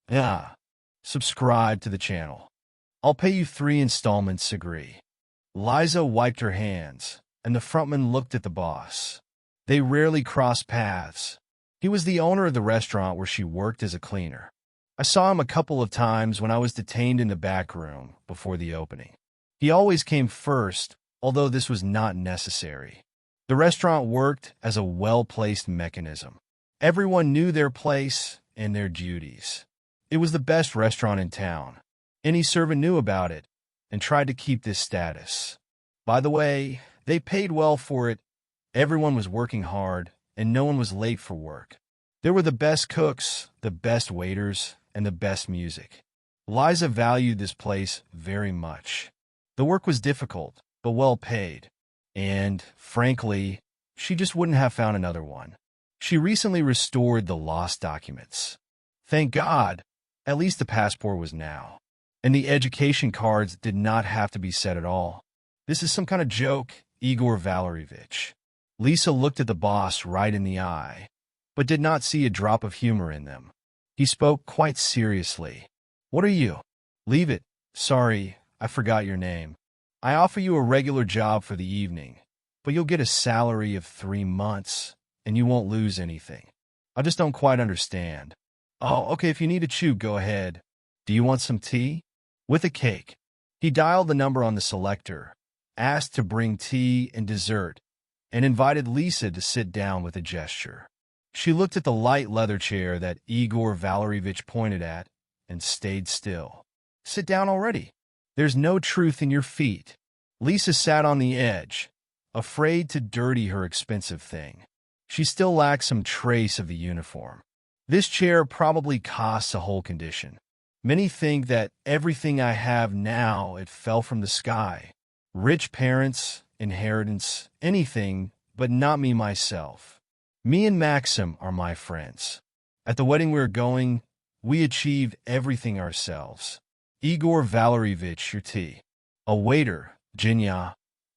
Yeah. Subscribe to the channel. I'll pay you 3 installments, agree. Liza wiped her hands, and the frontman looked at the boss. They rarely crossed paths. He was the owner of the restaurant where she worked as a cleaner. I saw him a couple of times when I was detained in the back room before the opening. He always came first, although this was not necessary. The restaurant worked as a well-placed mechanism. Everyone knew their place and their duties. It was the best restaurant in town. Any servant knew about it and tried to keep this status. By the way, they paid well for it. Everyone was working hard, and no one was late for work. There were the best cooks, the best waiters, and the best music. Liza valued this place very much. The work was difficult, but well paid. And, frankly, she just wouldn't have found another one. She recently restored the lost documents. Thank God, at least the passport was now. And the education cards did not have to be set at all. This is some kind of joke, Igor Valerievich. Lisa looked at the boss right in the eye, but did not see a drop of humor in them. He spoke quite seriously. What are you? Leave it. Sorry, I forgot your name. I offer you a regular job for the evening, but you'll get a salary of 3 months, and you won't lose anything. I just don't quite understand. Oh, okay, if you need to chew, go ahead. Do you want some tea? With a cake. He dialed the number on the selector, asked to bring tea and dessert, and invited Lisa to sit down with a gesture. She looked at the light leather chair that Igor Valerievich pointed at and stayed still. Sit down already. There's no truth in your feet. Lisa sat on the edge, afraid to dirty her expensive thing. She still lacked some trace of the uniform. This chair probably costs a whole condition. Many think that everything I have now, it fell from the sky. Rich parents, inheritance, anything, but not me myself. Me and Maxim are my friends. At the wedding we're going, we achieved everything ourselves. Igor Valerievich, your tea. A waiter, Jinya,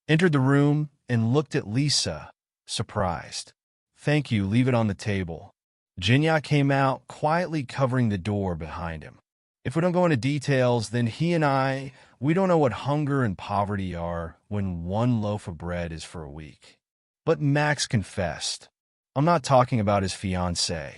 entered the room and looked at Lisa, surprised. Thank you, leave it on the table. Jinya came out, quietly covering the door behind him. If we don't go into details, then he and we don't know what hunger and poverty are when 1 loaf of bread is for a week. But Max confessed. I'm not talking about his fiancée.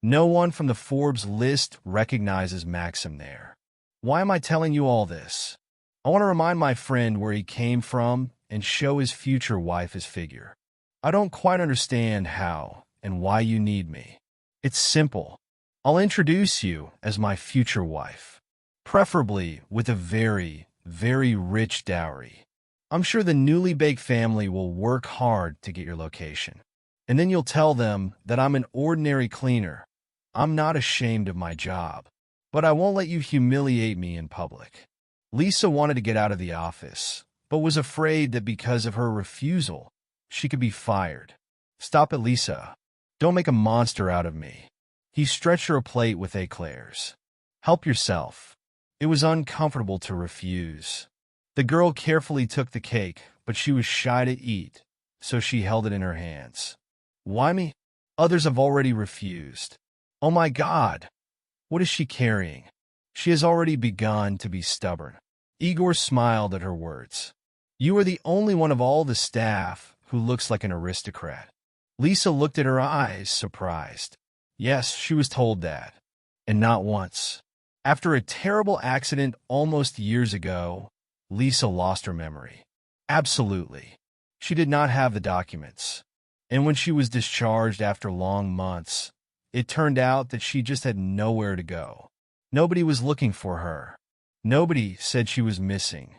No one from the Forbes list recognizes Maxim there. Why am I telling you all this? I want to remind my friend where he came from and show his future wife his figure. I don't quite understand how and why you need me. It's simple. I'll introduce you as my future wife, preferably with a very, very rich dowry. I'm sure the newly baked family will work hard to get your location. And then you'll tell them that I'm an ordinary cleaner. I'm not ashamed of my job, but I won't let you humiliate me in public. Lisa wanted to get out of the office, but was afraid that because of her refusal, she could be fired. Stop it, Lisa. Don't make a monster out of me. He stretched her a plate with eclairs. Help yourself. It was uncomfortable to refuse. The girl carefully took the cake, but she was shy to eat, so she held it in her hands. Why me? Others have already refused. Oh my God! What is she carrying? She has already begun to be stubborn. Igor smiled at her words. You are the only one of all the staff who looks like an aristocrat. Lisa looked at her eyes, surprised. Yes, she was told that. And not once. After a terrible accident almost years ago, Lisa lost her memory. Absolutely. She did not have the documents. And when she was discharged after long months, it turned out that she just had nowhere to go. Nobody was looking for her. Nobody said she was missing.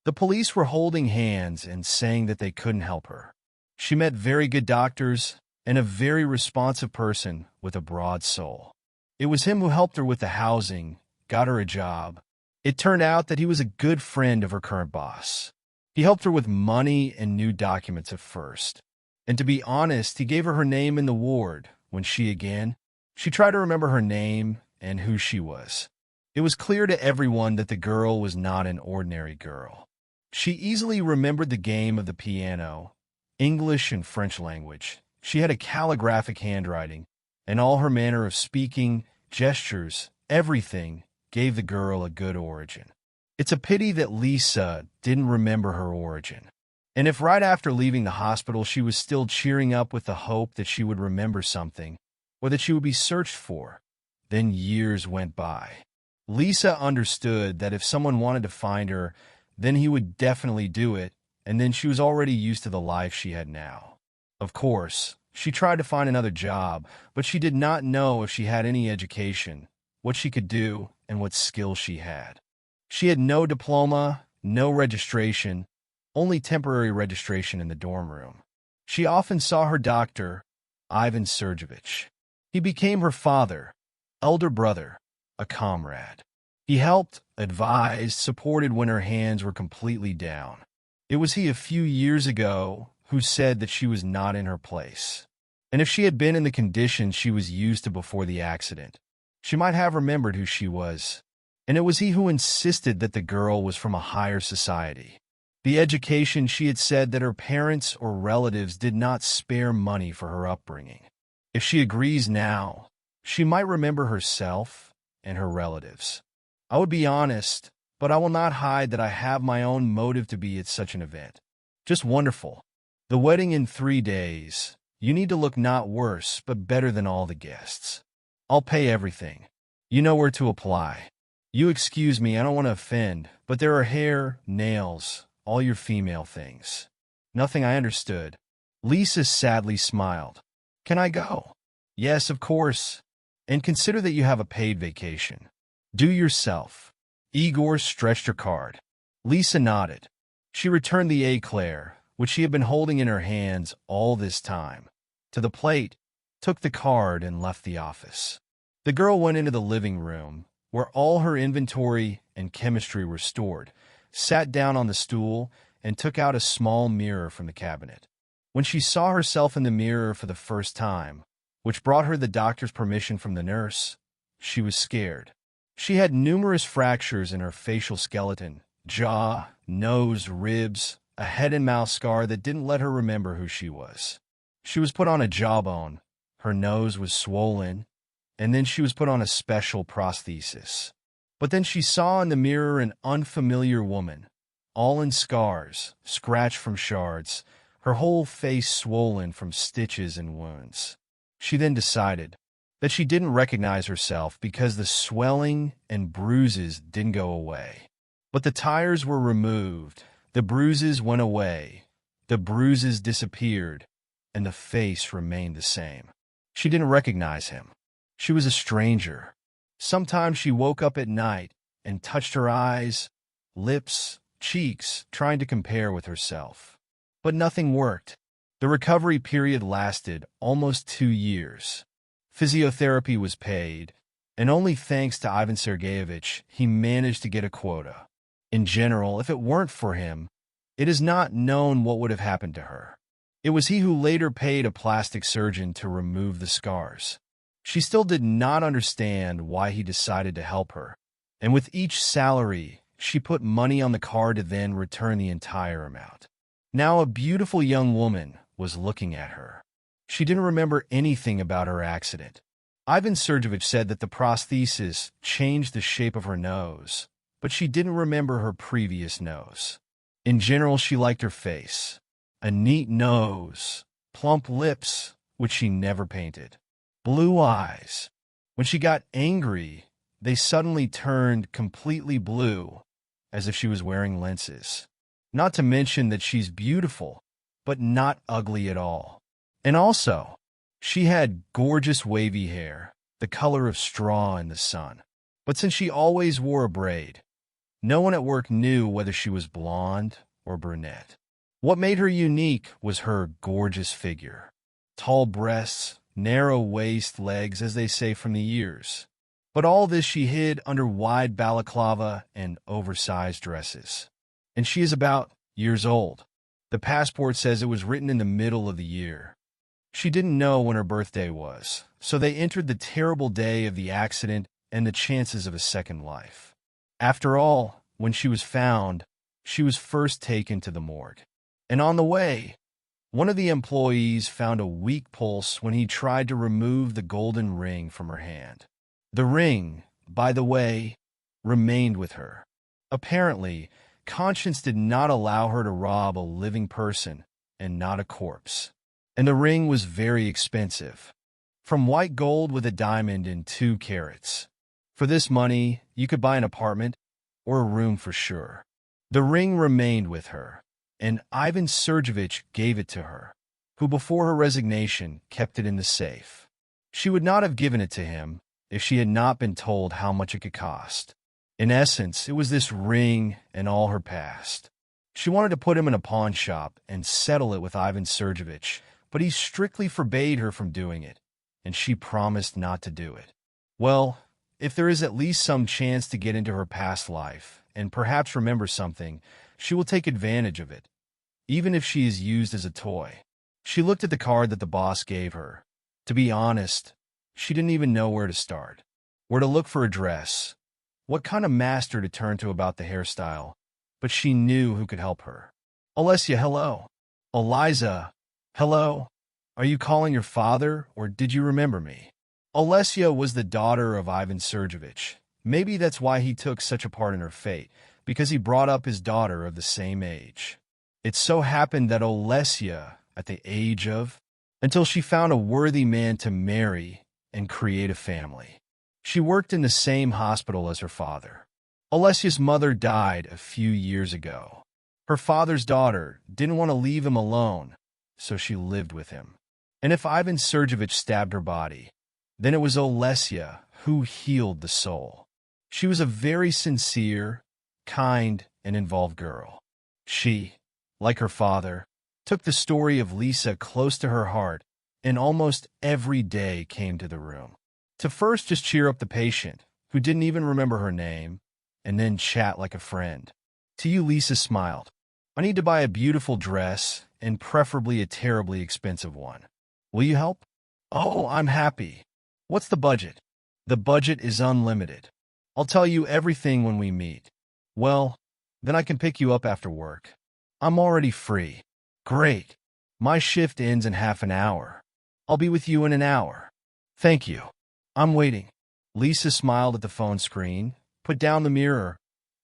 The police were holding hands and saying that they couldn't help her. She met very good doctors and a very responsive person with a broad soul. It was him who helped her with the housing, got her a job. It turned out that he was a good friend of her current boss. He helped her with money and new documents at first. And to be honest, he gave her name in the ward when she tried to remember her name and who she was. It was clear to everyone that the girl was not an ordinary girl. She easily remembered the game of the piano, English and French language. She had a calligraphic handwriting, and all her manner of speaking, gestures, everything gave the girl a good origin. It's a pity that Lisa didn't remember her origin. And if right after leaving the hospital she was still cheering up with the hope that she would remember something, or that she would be searched for, then years went by. Lisa understood that if someone wanted to find her, then he would definitely do it, and then she was already used to the life she had now. Of course, she tried to find another job, but she did not know if she had any education, what she could do, and what skills she had. She had no diploma, no registration, only temporary registration in the dorm room. She often saw her doctor, Ivan Sergeyevich. He became her father, elder brother, a comrade. He helped, advised, supported when her hands were completely down. It was he a few years ago who said that she was not in her place. And if she had been in the conditions she was used to before the accident, she might have remembered who she was. And it was he who insisted that the girl was from a higher society. The education, she had said that her parents or relatives did not spare money for her upbringing. If she agrees now, she might remember herself and her relatives. I would be honest, but I will not hide that I have my own motive to be at such an event. Just wonderful. The wedding in 3 days. You need to look not worse, but better than all the guests. I'll pay everything. You know where to apply. You excuse me, I don't want to offend, but there are hair, nails, all your female things. Nothing I understood. Lisa sadly smiled. Can I go? Yes, of course. And consider that you have a paid vacation. Do yourself. Igor stretched her card. Lisa nodded. She returned the éclair, which she had been holding in her hands all this time, to the plate, took the card, and left the office. The girl went into the living room, where all her inventory and chemistry were stored, sat down on the stool, and took out a small mirror from the cabinet. When she saw herself in the mirror for the first time, which brought her the doctor's permission from the nurse, she was scared. She had numerous fractures in her facial skeleton, jaw, nose, ribs, a head and mouth scar that didn't let her remember who she was. She was put on a jawbone, her nose was swollen, and then she was put on a special prosthesis. But then she saw in the mirror an unfamiliar woman, all in scars, scratched from shards, her whole face swollen from stitches and wounds. She then decided that she didn't recognize herself because the swelling and bruises didn't go away. But the tires were removed, the bruises went away, the bruises disappeared, and the face remained the same. She didn't recognize him. She was a stranger. Sometimes she woke up at night and touched her eyes, lips, cheeks, trying to compare with herself. But nothing worked. The recovery period lasted almost 2 years. Physiotherapy was paid, and only thanks to Ivan Sergeyevich, he managed to get a quota. In general, if it weren't for him, it is not known what would have happened to her. It was he who later paid a plastic surgeon to remove the scars. She still did not understand why he decided to help her, and with each salary, she put money on the card to then return the entire amount. Now a beautiful young woman was looking at her. She didn't remember anything about her accident. Ivan Sergeyevich said that the prosthesis changed the shape of her nose, but she didn't remember her previous nose. In general, she liked her face. A neat nose, plump lips, which she never painted, blue eyes. When she got angry, they suddenly turned completely blue, as if she was wearing lenses. Not to mention that she's beautiful, but not ugly at all. And also, she had gorgeous wavy hair, the color of straw in the sun. But since she always wore a braid, no one at work knew whether she was blonde or brunette. What made her unique was her gorgeous figure. Tall breasts, narrow waist, legs, as they say, from the years. But all this she hid under wide balaclava and oversized dresses. And she is about years old. The passport says it was written in the middle of the year. She didn't know when her birthday was, so they entered the terrible day of the accident and the chances of a second life. After all, when she was found, she was first taken to the morgue. And on the way, one of the employees found a weak pulse when he tried to remove the golden ring from her hand. The ring, by the way, remained with her. Apparently, conscience did not allow her to rob a living person and not a corpse. And the ring was very expensive, from white gold with a diamond in 2 carats. For this money, you could buy an apartment or a room for sure. The ring remained with her, and Ivan Sergeyevich gave it to her, who before her resignation kept it in the safe. She would not have given it to him if she had not been told how much it could cost. In essence, it was this ring and all her past. She wanted to put him in a pawn shop and settle it with Ivan Sergeyevich, but he strictly forbade her from doing it, and she promised not to do it. Well, if there is at least some chance to get into her past life and perhaps remember something, she will take advantage of it, even if she is used as a toy. She looked at the card that the boss gave her. To be honest, she didn't even know where to start, where to look for a dress, what kind of master to turn to about the hairstyle, but she knew who could help her. Alessia, hello. Eliza, hello. Are you calling your father, or did you remember me? Alessia was the daughter of Ivan Sergeyevich. Maybe that's why he took such a part in her fate, because he brought up his daughter of the same age. It so happened that Alessia, at the age of, until she found a worthy man to marry and create a family. She worked in the same hospital as her father. Alessia's mother died a few years ago. Her father's daughter didn't want to leave him alone, so she lived with him. And if Ivan Sergeyevich stabbed her body, then it was Alessia who healed the soul. She was a very sincere, kind, and involved girl. She, like her father, took the story of Lisa close to her heart and almost every day came to the room. To first just cheer up the patient, who didn't even remember her name, and then chat like a friend. To you, Lisa smiled. I need to buy a beautiful dress, and preferably a terribly expensive one. Will you help? Oh, I'm happy. What's the budget? The budget is unlimited. I'll tell you everything when we meet. Well, then I can pick you up after work. I'm already free. Great. My shift ends in half an hour. I'll be with you in an hour. Thank you. I'm waiting. Lisa smiled at the phone screen, put down the mirror,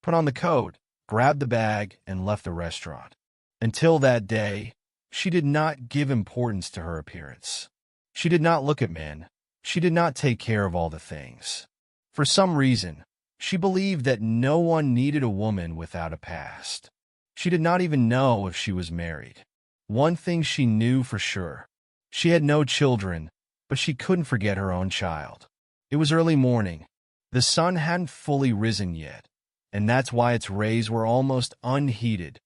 put on the coat, grabbed the bag, and left the restaurant. Until that day, she did not give importance to her appearance. She did not look at men. She did not take care of all the things. For some reason, she believed that no one needed a woman without a past. She did not even know if she was married. One thing she knew for sure. She had no children, but she couldn't forget her own child. It was early morning. The sun hadn't fully risen yet, and that's why its rays were almost unheated,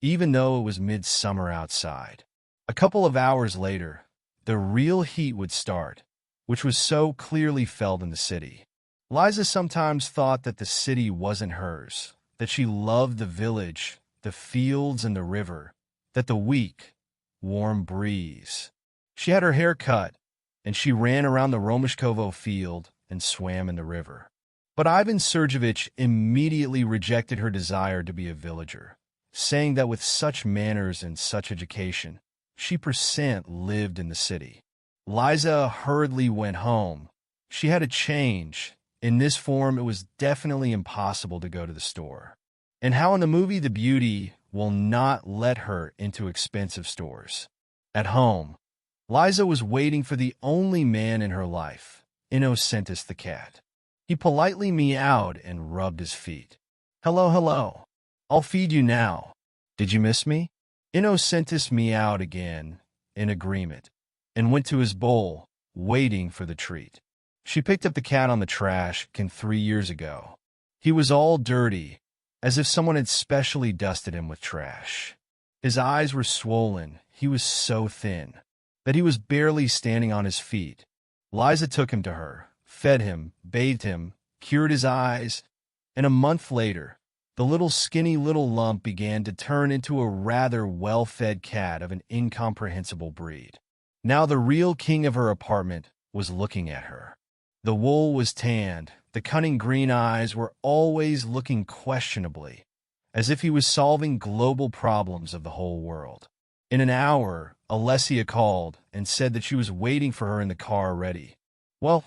even though it was midsummer outside. A couple of hours later, the real heat would start, which was so clearly felt in the city. Liza sometimes thought that the city wasn't hers, that she loved the village, the fields, and the river, that the weak, warm breeze. She had her hair cut, and she ran around the Romashkovo field and swam in the river. But Ivan Sergeyevich immediately rejected her desire to be a villager, saying that with such manners and such education, she lived in the city. Liza hurriedly went home. She had a change. In this form, it was definitely impossible to go to the store. And how in the movie The Beauty will not let her into expensive stores. At home, Liza was waiting for the only man in her life, Innocentus the cat. He politely meowed and rubbed his feet. Hello, hello. I'll feed you now. Did you miss me? Innocentus meowed again, in agreement, and went to his bowl, waiting for the treat. She picked up the cat on the trash can 3 years ago. He was all dirty, as if someone had specially dusted him with trash. His eyes were swollen. He was so thin that he was barely standing on his feet. Liza took him to her, fed him, bathed him, cured his eyes, and a month later, the skinny little lump began to turn into a rather well-fed cat of an incomprehensible breed. Now the real king of her apartment was looking at her. The wool was tanned, the cunning green eyes were always looking questionably, as if he was solving global problems of the whole world. In an hour, Alessia called and said that she was waiting for her in the car already. Well,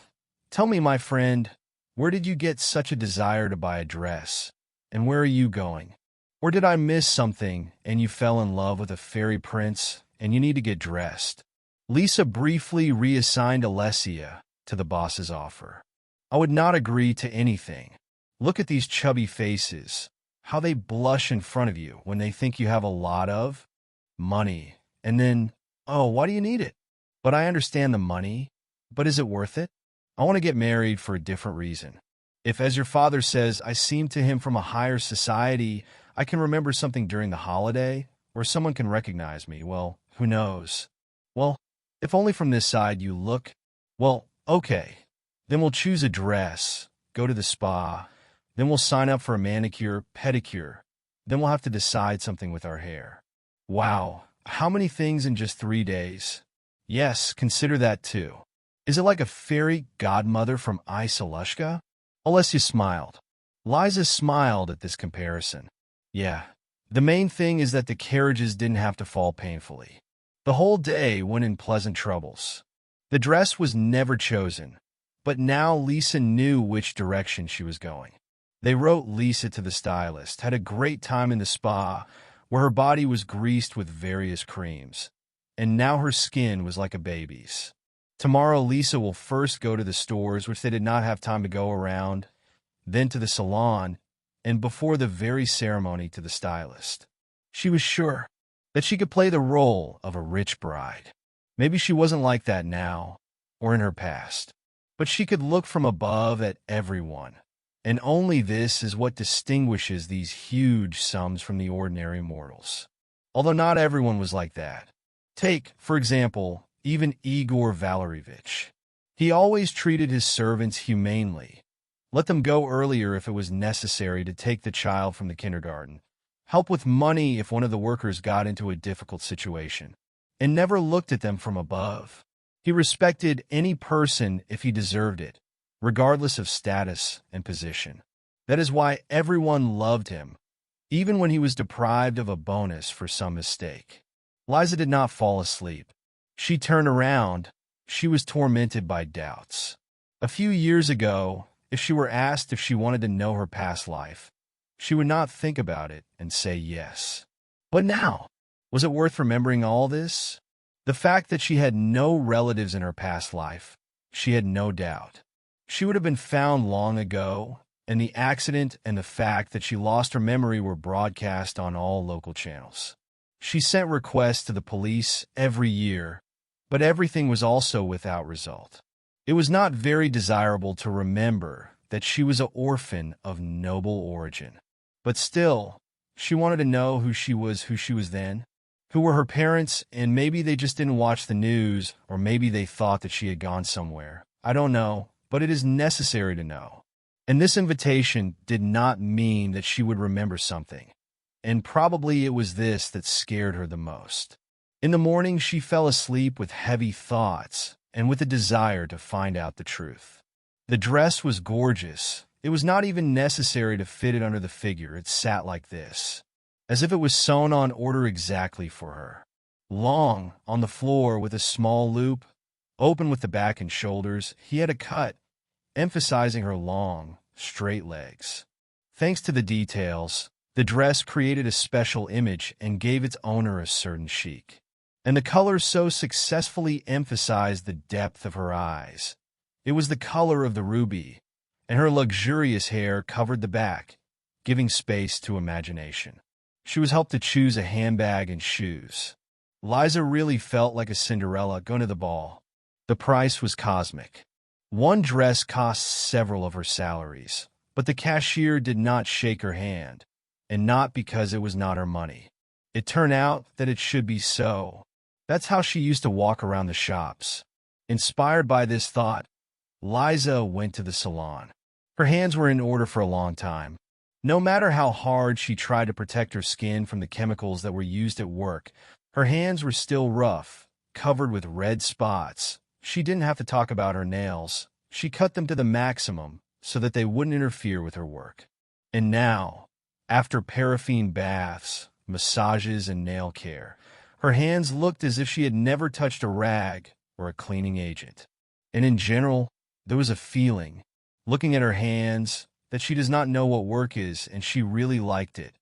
tell me, my friend, Where did you get such a desire to buy a dress? And where are you going? Or did I miss something and you fell in love with a fairy prince and you need to get dressed? Lisa briefly reassigned Alessia to the boss's offer. I would not agree to anything. Look at these chubby faces, how they blush in front of you when they think you have a lot of money. And then, oh, why do you need it? But I understand the money, but is it worth it? I want to get married for a different reason. If, as your father says, I seem to him from a higher society, I can remember something during the holiday, or someone can recognize me, well, who knows? Well, if only from this side you look, well, okay. Then we'll choose a dress, go to the spa, then we'll sign up for a manicure, pedicure. Then we'll have to decide something with our hair. Wow, how many things in just 3 days? Yes, consider that too. Is it like a fairy godmother from Isolushka? Alessia smiled. Liza smiled at this comparison. Yeah, the main thing is that the carriages didn't have to fall painfully. The whole day went in pleasant troubles. The dress was never chosen, but now Lisa knew which direction she was going. They wrote Lisa to the stylist, had a great time in the spa, where her body was greased with various creams, and now her skin was like a baby's. Tomorrow, Lisa will first go to the stores, which they did not have time to go around, then to the salon, and before the very ceremony to the stylist. She was sure that she could play the role of a rich bride. Maybe she wasn't like that now, or in her past, but she could look from above at everyone. And only this is what distinguishes these huge sums from the ordinary mortals. Although not everyone was like that. Take, for example, even Igor Valerievich. He always treated his servants humanely. Let them go earlier if it was necessary to take the child from the kindergarten. Help with money if one of the workers got into a difficult situation. And never looked at them from above. He respected any person if he deserved it, regardless of status and position. That is why everyone loved him, even when he was deprived of a bonus for some mistake. Liza did not fall asleep. She turned around. She was tormented by doubts. A few years ago, if she were asked if she wanted to know her past life, she would not think about it and say yes. But now, was it worth remembering all this? The fact that she had no relatives in her past life, she had no doubt. She would have been found long ago, and the accident and the fact that she lost her memory were broadcast on all local channels. She sent requests to the police every year, but everything was also without result. It was not very desirable to remember that she was an orphan of noble origin. But still, she wanted to know who she was then, who were her parents, and maybe they just didn't watch the news, or maybe they thought that she had gone somewhere. I don't know, but it is necessary to know. And this invitation did not mean that she would remember something. And probably it was this that scared her the most. In the morning, she fell asleep with heavy thoughts and with a desire to find out the truth. The dress was gorgeous. It was not even necessary to fit it under the figure. It sat like this, as if it was sewn on order exactly for her. Long, on the floor with a small loop, open with the back and shoulders, he had a cut, emphasizing her long, straight legs. Thanks to the details, the dress created a special image and gave its owner a certain chic. And the color so successfully emphasized the depth of her eyes. It was the color of the ruby, and her luxurious hair covered the back, giving space to imagination. She was helped to choose a handbag and shoes. Liza really felt like a Cinderella going to the ball. The price was cosmic. One dress cost several of her salaries, but the cashier did not shake her hand. And not because it was not her money. It turned out that it should be so. That's how she used to walk around the shops. Inspired by this thought, Liza went to the salon. Her hands were in order for a long time. No matter how hard she tried to protect her skin from the chemicals that were used at work, her hands were still rough, covered with red spots. She didn't have to talk about her nails. She cut them to the maximum so that they wouldn't interfere with her work. And now, after paraffin baths, massages, and nail care, her hands looked as if she had never touched a rag or a cleaning agent. And in general, there was a feeling looking at her hands, that she does not know what work is, and she really liked it.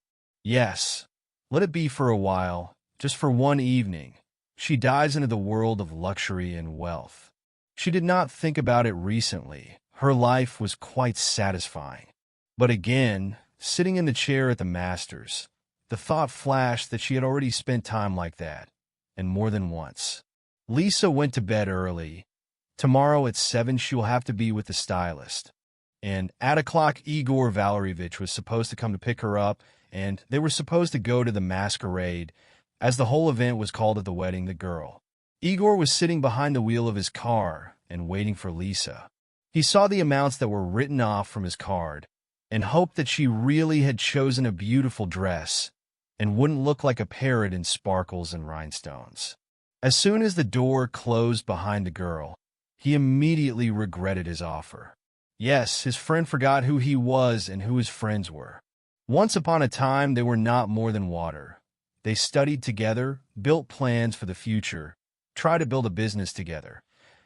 Yes, let it be for a while, just for one evening. She dives into the world of luxury and wealth. She did not think about it recently. Her life was quite satisfying. But again, sitting in the chair at the Masters, the thought flashed that she had already spent time like that, and more than once. Lisa went to bed early. Tomorrow at 7 she will have to be with the stylist. And at o'clock Igor Valerievich was supposed to come to pick her up, and they were supposed to go to the masquerade, as the whole event was called at the wedding the girl. Igor was sitting behind the wheel of his car and waiting for Lisa. He saw the amounts that were written off from his card and hoped that she really had chosen a beautiful dress and wouldn't look like a parrot in sparkles and rhinestones. As soon as the door closed behind the girl, he immediately regretted his offer. Yes, his friend forgot who he was and who his friends were. Once upon a time, they were not more than water. They studied together, built plans for the future, tried to build a business together.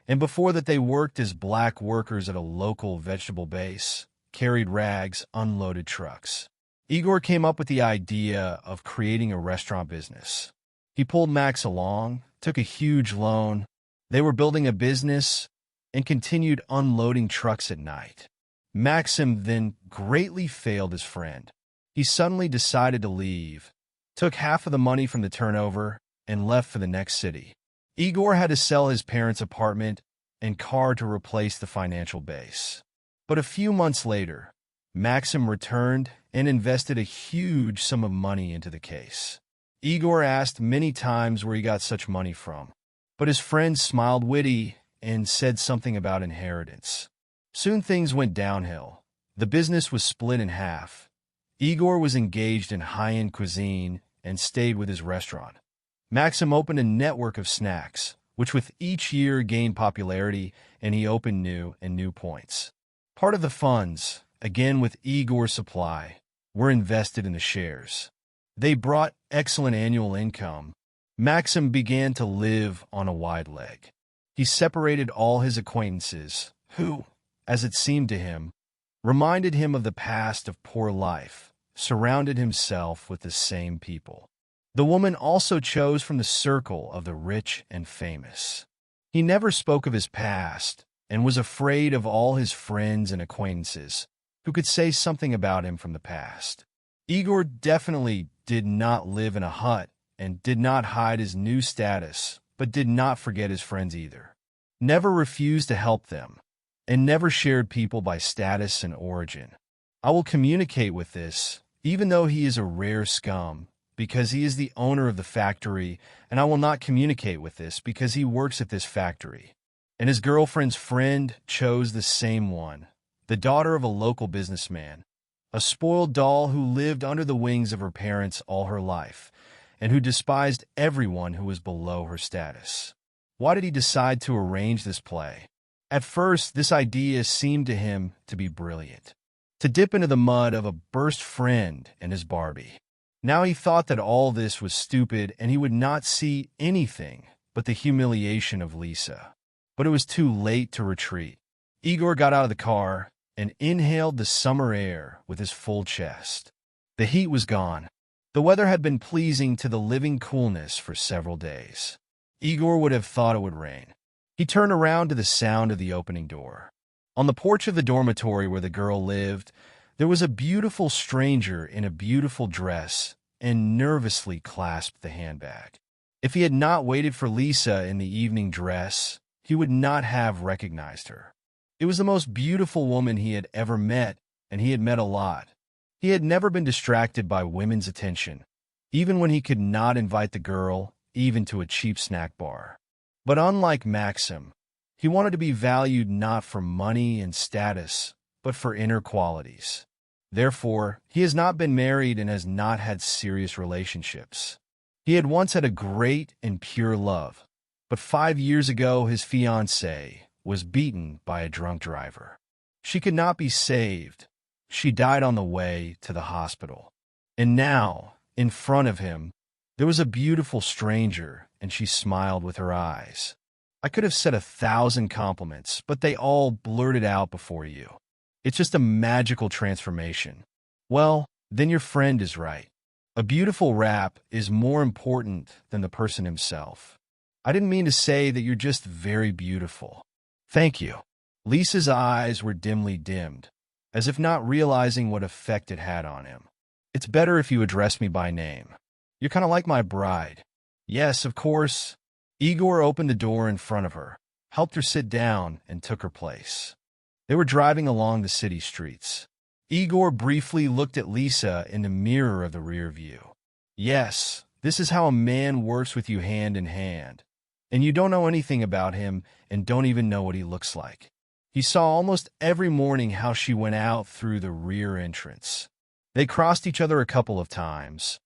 And before that, they worked as black workers at a local vegetable base, carried rags, unloaded trucks. Igor came up with the idea of creating a restaurant business. He pulled Max along, took a huge loan. They were building a business and continued unloading trucks at night. Maxim then greatly failed his friend. He suddenly decided to leave, took half of the money from the turnover, and left for the next city. Igor had to sell his parents' apartment and car to replace the financial base. But a few months later, Maxim returned and invested a huge sum of money into the case. Igor asked many times where he got such money from, but his friend smiled witty and said something about inheritance. Soon things went downhill. The business was split in half. Igor was engaged in high-end cuisine and stayed with his restaurant. Maxim opened a network of snacks, which with each year gained popularity, and he opened new points. Part of the funds, again with Igor's supply, were invested in the shares. They brought excellent annual income. Maxim began to live on a wide leg. He separated all his acquaintances, who, as it seemed to him, reminded him of the past of poor life, surrounded himself with the same people. The woman also chose from the circle of the rich and famous. He never spoke of his past and was afraid of all his friends and acquaintances who could say something about him from the past. Igor definitely did not live in a hut and did not hide his new status, but did not forget his friends either. Never refused to help them, and never shared people by status and origin. I will communicate with this, even though he is a rare scum, because he is the owner of the factory, and I will not communicate with this because he works at this factory. And his girlfriend's friend chose the same one, the daughter of a local businessman, a spoiled doll who lived under the wings of her parents all her life, and who despised everyone who was below her status. Why did he decide to arrange this play? At first, this idea seemed to him to be brilliant. To dip into the mud of a burst friend and his Barbie. Now he thought that all this was stupid and he would not see anything but the humiliation of Lisa. But it was too late to retreat. Igor got out of the car and inhaled the summer air with his full chest. The heat was gone. The weather had been pleasing to the living coolness for several days. Igor would have thought it would rain. He turned around to the sound of the opening door. On the porch of the dormitory where the girl lived, there was a beautiful stranger in a beautiful dress and nervously clasped the handbag. If he had not waited for Lisa in the evening dress, he would not have recognized her. It was the most beautiful woman he had ever met, and he had met a lot. He had never been distracted by women's attention, even when he could not invite the girl even to a cheap snack bar. But unlike Maxim, he wanted to be valued not for money and status, but for inner qualities. Therefore, he has not been married and has not had serious relationships. He had once had a great and pure love, but 5 years ago his fiancée was beaten by a drunk driver. She could not be saved. She died on the way to the hospital. And now, in front of him, there was a beautiful stranger, and she smiled with her eyes. I could have said 1,000 compliments, but they all blurted out before you. It's just a magical transformation. Well, then your friend is right. A beautiful rap is more important than the person himself. I didn't mean to say that you're just very beautiful. Thank you. Lisa's eyes were dimly dimmed, as if not realizing what effect it had on him. It's better if you address me by name. You're kind of like my bride. Yes, of course. Igor opened the door in front of her, helped her sit down, and took her place. They were driving along the city streets. Igor briefly looked at Lisa in the mirror of the rear view. Yes, this is how a man works with you hand in hand. And you don't know anything about him and don't even know what he looks like. He saw almost every morning how she went out through the rear entrance. They crossed each other a couple of times,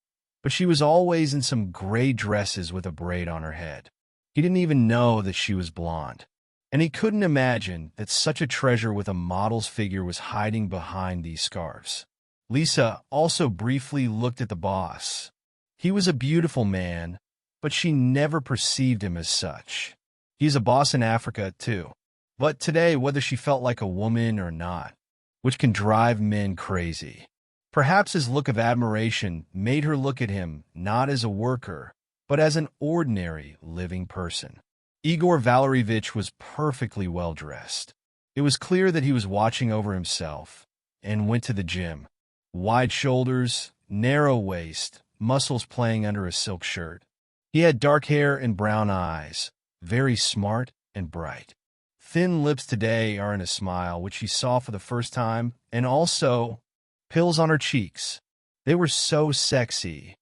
but she was always in some gray dresses with a braid on her head. He didn't even know that she was blonde. And he couldn't imagine that such a treasure with a model's figure was hiding behind these scarves. Lisa also briefly looked at the boss. He was a beautiful man, but she never perceived him as such. He's a boss in Africa, too. But today, whether she felt like a woman or not, which can drive men crazy. Perhaps his look of admiration made her look at him not as a worker, but as an ordinary living person. Igor Valerievich was perfectly well-dressed. It was clear that he was watching over himself and went to the gym. Wide shoulders, narrow waist, muscles playing under a silk shirt. He had dark hair and brown eyes, very smart and bright. Thin lips today are in a smile, which she saw for the first time, and also pills on her cheeks. They were so sexy.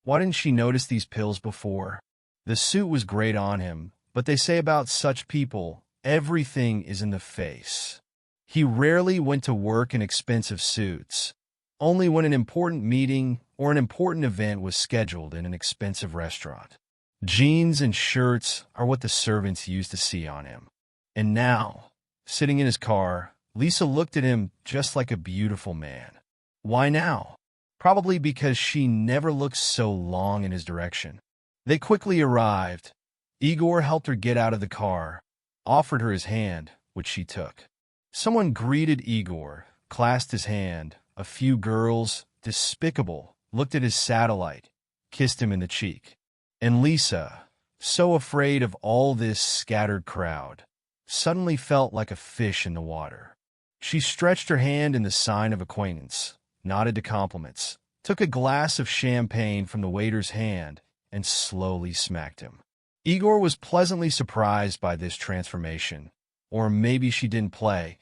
Why didn't she notice these pills before? The suit was great on him, but they say about such people, everything is in the face. He rarely went to work in expensive suits, only when an important meeting or an important event was scheduled in an expensive restaurant. Jeans and shirts are what the servants used to see on him. And now, sitting in his car, Lisa looked at him just like a beautiful man. Why now? Probably because she never looked so long in his direction. They quickly arrived. Igor helped her get out of the car, offered her his hand, which she took. Someone greeted Igor, clasped his hand. A few girls, despicable, looked at his satellite, kissed him in the cheek. And Lisa, so afraid of all this scattered crowd, suddenly felt like a fish in the water. She stretched her hand in the sign of acquaintance, nodded to compliments, took a glass of champagne from the waiter's hand, and slowly smacked him. Igor was pleasantly surprised by this transformation, or maybe she didn't play,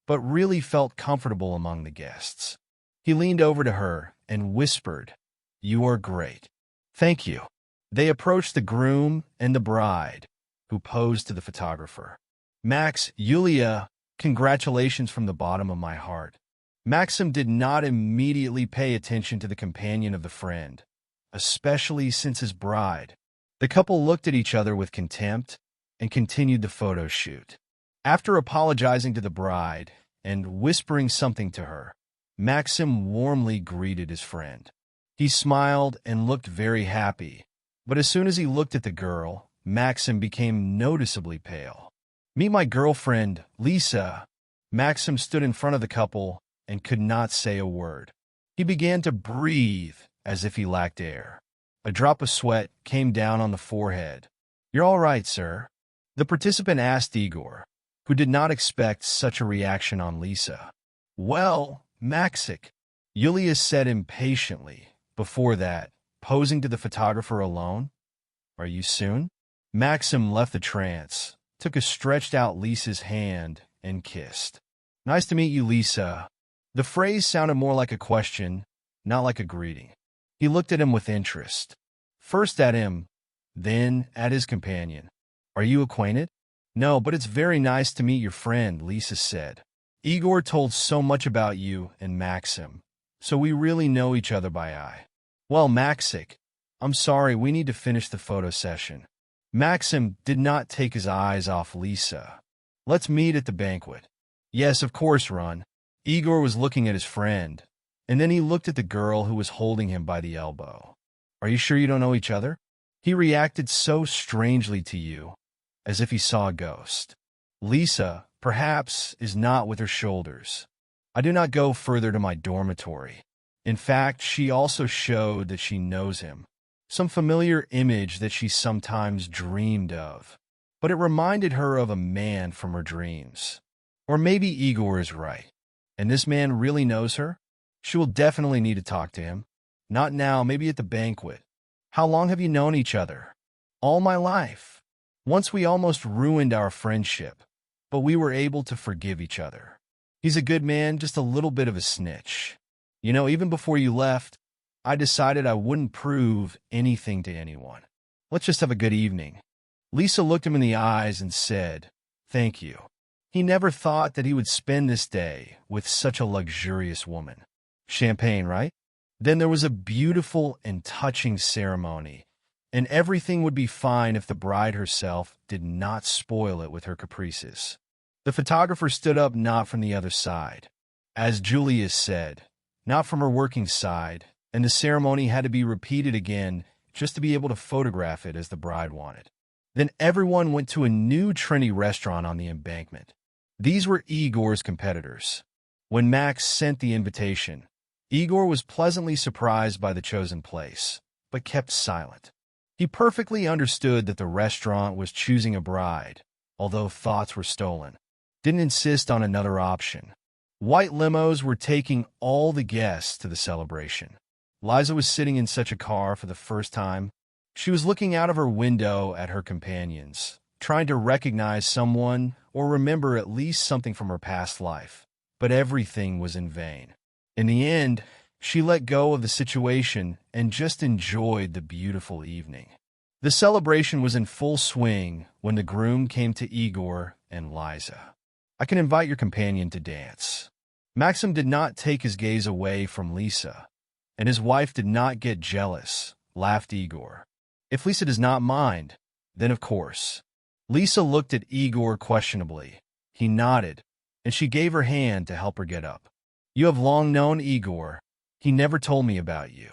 but really felt comfortable among the guests. He leaned over to her and whispered, "You are great." "Thank you." They approached the groom and the bride, who posed to the photographer. "Max, Yulia, congratulations from the bottom of my heart." Maxim did not immediately pay attention to the companion of the friend, especially since his bride. The couple looked at each other with contempt and continued the photo shoot. After apologizing to the bride and whispering something to her, Maxim warmly greeted his friend. He smiled and looked very happy, but as soon as he looked at the girl, Maxim became noticeably pale. "Meet my girlfriend, Lisa." Maxim stood in front of the couple and could not say a word. He began to breathe as if he lacked air. A drop of sweat came down on the forehead. "You're all right, sir?" The participant asked Igor, who did not expect such a reaction on Lisa. "Well, Maxik," Yulia said impatiently. Before that, posing to the photographer alone. "Are you soon?" Maxim left the trance, took a stretched-out Lisa's hand, and kissed. "Nice to meet you, Lisa." The phrase sounded more like a question, not like a greeting. He looked at him with interest. First at him, then at his companion. "Are you acquainted?" "No, but it's very nice to meet your friend," Lisa said. "Igor told so much about you and Maxim, so we really know each other by eye." "Well, Maxik, I'm sorry, we need to finish the photo session." Maxim did not take his eyes off Lisa. "Let's meet at the banquet." "Yes, of course, Ron." Igor was looking at his friend, and then he looked at the girl who was holding him by the elbow. "Are you sure you don't know each other?" He reacted so strangely to you, as if he saw a ghost. Lisa, perhaps, is not with her shoulders. I do not go further to my dormitory. In fact, she also showed that she knows him, some familiar image that she sometimes dreamed of. But it reminded her of a man from her dreams. Or maybe Igor is right, and this man really knows her? She will definitely need to talk to him. Not now, maybe at the banquet. How long have you known each other? All my life. Once we almost ruined our friendship, but we were able to forgive each other. He's a good man, just a little bit of a snitch. You know, even before you left, I decided I wouldn't prove anything to anyone. Let's just have a good evening. Lisa looked him in the eyes and said, "Thank you." He never thought that he would spend this day with such a luxurious woman. Champagne, right? Then there was a beautiful and touching ceremony, and everything would be fine if the bride herself did not spoil it with her caprices. The photographer stood up not from the other side, as Julius said, not from her working side, and the ceremony had to be repeated again just to be able to photograph it as the bride wanted. Then everyone went to a new trendy restaurant on the embankment. These were Igor's competitors. When Max sent the invitation, Igor was pleasantly surprised by the chosen place, but kept silent. He perfectly understood that the restaurant was choosing a bride, although thoughts were stolen. Didn't insist on another option. White limos were taking all the guests to the celebration. Liza was sitting in such a car for the first time. She was looking out of her window at her companions, trying to recognize someone or remember at least something from her past life. But everything was in vain. In the end, she let go of the situation and just enjoyed the beautiful evening. The celebration was in full swing when the groom came to Igor and Liza. "I can invite your companion to dance." Maxim did not take his gaze away from Lisa, and his wife did not get jealous, laughed Igor. "If Lisa does not mind, then of course." Lisa looked at Igor questionably. He nodded, and she gave her hand to help her get up. "You have long known Igor. He never told me about you."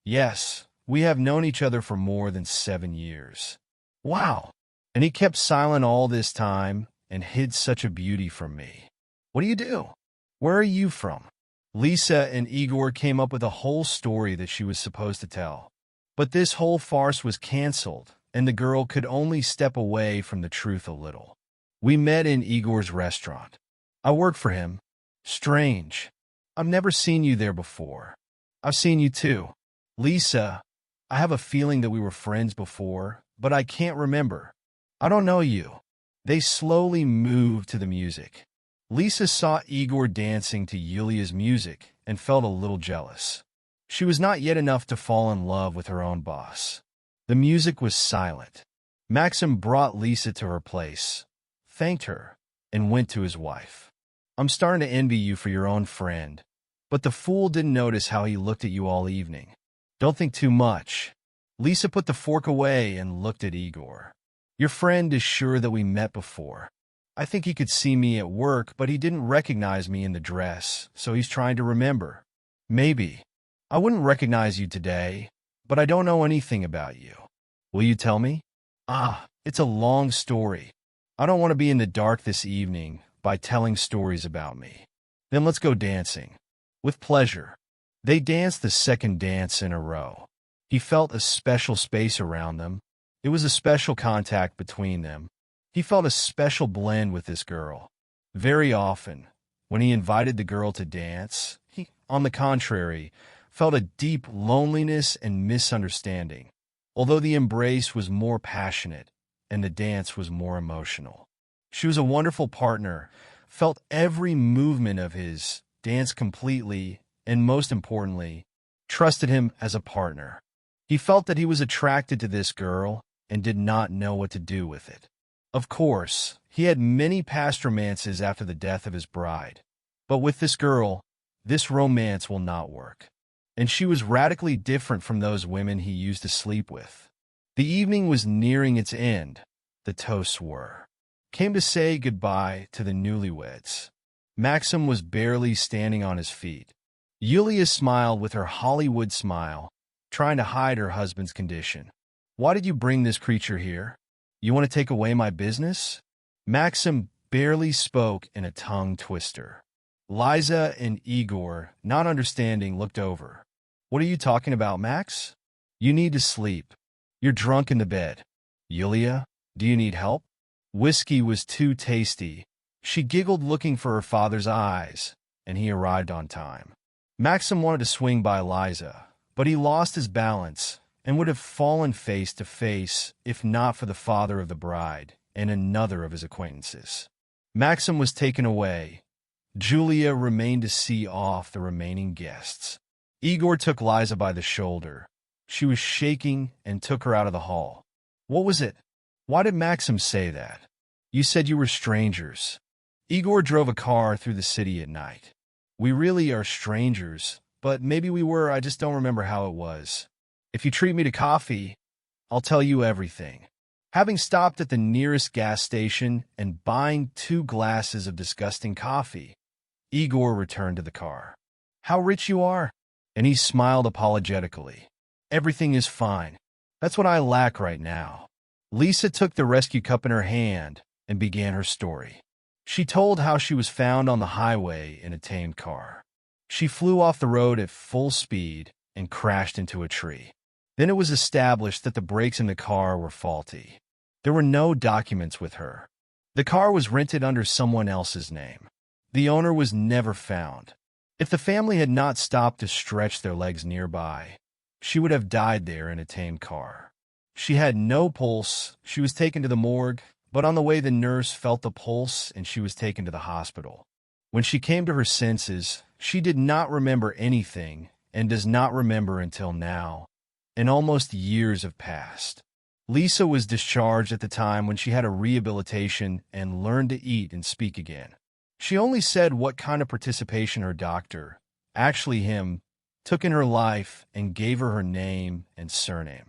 "Yes, we have known each other for more than 7 years." "Wow! And he kept silent all this time and hid such a beauty from me. What do you do? Where are you from?" Lisa and Igor came up with a whole story that she was supposed to tell. But this whole farce was canceled, and the girl could only step away from the truth a little. "We met in Igor's restaurant. I work for him. Strange. I've never seen you there before." "I've seen you too. Lisa, I have a feeling that we were friends before, but I can't remember. I don't know you." They slowly moved to the music. Lisa saw Igor dancing to Yulia's music and felt a little jealous. She was not yet enough to fall in love with her own boss. The music was silent. Maxim brought Lisa to her place, thanked her, and went to his wife. "I'm starting to envy you for your own friend, but the fool didn't notice how he looked at you all evening. Don't think too much." Lisa put the fork away and looked at Igor. "Your friend is sure that we met before. I think he could see me at work, but he didn't recognize me in the dress, so he's trying to remember. Maybe. I wouldn't recognize you today, but I don't know anything about you. Will you tell me?" It's a long story. I don't want to be in the dark this evening by telling stories about me." "Then let's go dancing." "With pleasure." They danced the second dance in a row. He felt a special space around them. It was a special contact between them. He felt a special blend with this girl. Very often, when he invited the girl to dance, he, on the contrary, felt a deep loneliness and misunderstanding, although the embrace was more passionate and the dance was more emotional. She was a wonderful partner, felt every movement of his, danced completely, and most importantly, trusted him as a partner. He felt that he was attracted to this girl and did not know what to do with it. Of course, he had many past romances after the death of his bride, but with this girl, this romance will not work. And she was radically different from those women he used to sleep with. The evening was nearing its end. The toasts were. Came to say goodbye to the newlyweds. Maxim was barely standing on his feet. Yulia smiled with her Hollywood smile, trying to hide her husband's condition. "Why did you bring this creature here? You want to take away my business?" Maxim barely spoke in a tongue twister. Liza and Igor, not understanding, looked over. What are you talking about, Max? You need to sleep. You're drunk in the bed. Yulia, do you need help? Whiskey was too tasty. She giggled, looking for her father's eyes, and he arrived on time. Maxim wanted to swing by Liza, but he lost his balance and would have fallen face to face if not for the father of the bride and another of his acquaintances. Maxim was taken away. Julia remained to see off the remaining guests. Igor took Liza by the shoulder. She was shaking and took her out of the hall. What was it? Why did Maxim say that? You said you were strangers. Igor drove a car through the city at night. We really are strangers, but maybe we were, I just don't remember how it was. If you treat me to coffee, I'll tell you everything. Having stopped at the nearest gas station and buying 2 glasses of disgusting coffee, Igor returned to the car. How rich you are! And he smiled apologetically. Everything is fine. That's what I lack right now. Lisa took the rescue cup in her hand and began her story. She told how she was found on the highway in a tamed car. She flew off the road at full speed and crashed into a tree. Then it was established that the brakes in the car were faulty. There were no documents with her. The car was rented under someone else's name. The owner was never found. If the family had not stopped to stretch their legs nearby, she would have died there in a tamed car. She had no pulse. She was taken to the morgue, but on the way the nurse felt the pulse and she was taken to the hospital. When she came to her senses, she did not remember anything and does not remember until now, and almost years have passed. Lisa was discharged at the time when she had a rehabilitation and learned to eat and speak again. She only said what kind of participation her doctor, actually him, took in her life and gave her her name and surname,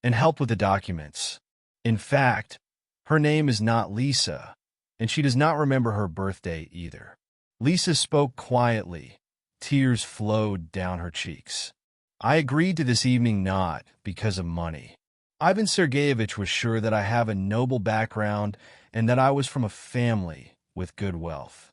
and helped with the documents. In fact, her name is not Lisa, and she does not remember her birthday either. Lisa spoke quietly. Tears flowed down her cheeks. I agreed to this evening not because of money. Ivan Sergeyevich was sure that I have a noble background and that I was from a family with good wealth.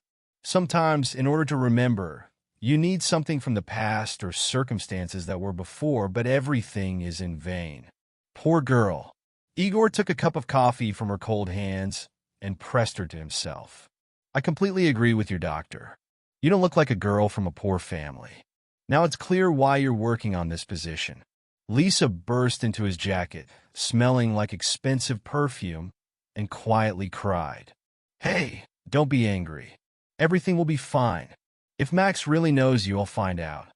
Sometimes, in order to remember, you need something from the past or circumstances that were before, but everything is in vain. Poor girl. Igor took a cup of coffee from her cold hands and pressed her to himself. I completely agree with your doctor. You don't look like a girl from a poor family. Now it's clear why you're working on this position. Lisa burst into his jacket, smelling like expensive perfume, and quietly cried. Hey, don't be angry. Everything will be fine. If Max really knows you, I'll find out.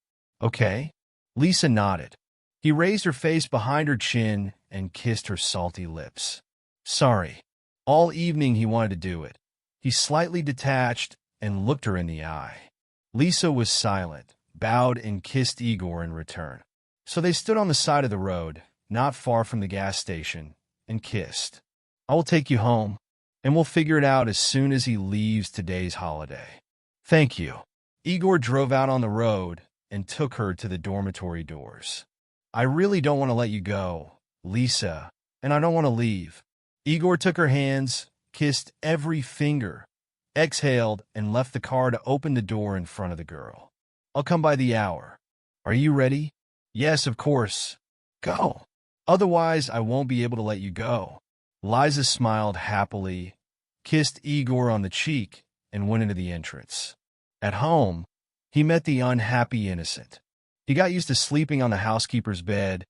Okay? Lisa nodded. He raised her face behind her chin and kissed her salty lips. Sorry. All evening he wanted to do it. He slightly detached and looked her in the eye. Lisa was silent, bowed and kissed Igor in return. So they stood on the side of the road, not far from the gas station, and kissed. I will take you home, and we'll figure it out as soon as he leaves today's holiday. Thank you. Igor drove out on the road and took her to the dormitory doors. I really don't want to let you go, Lisa, and I don't want to leave. Igor took her hands, kissed every finger, exhaled, and left the car to open the door in front of the girl. I'll come by the hour. Are you ready? Yes, of course. Go. Otherwise, I won't be able to let you go. Liza smiled happily, kissed Igor on the cheek, and went into the entrance. At home, he met the unhappy innocent. He got used to sleeping on the housekeeper's bed,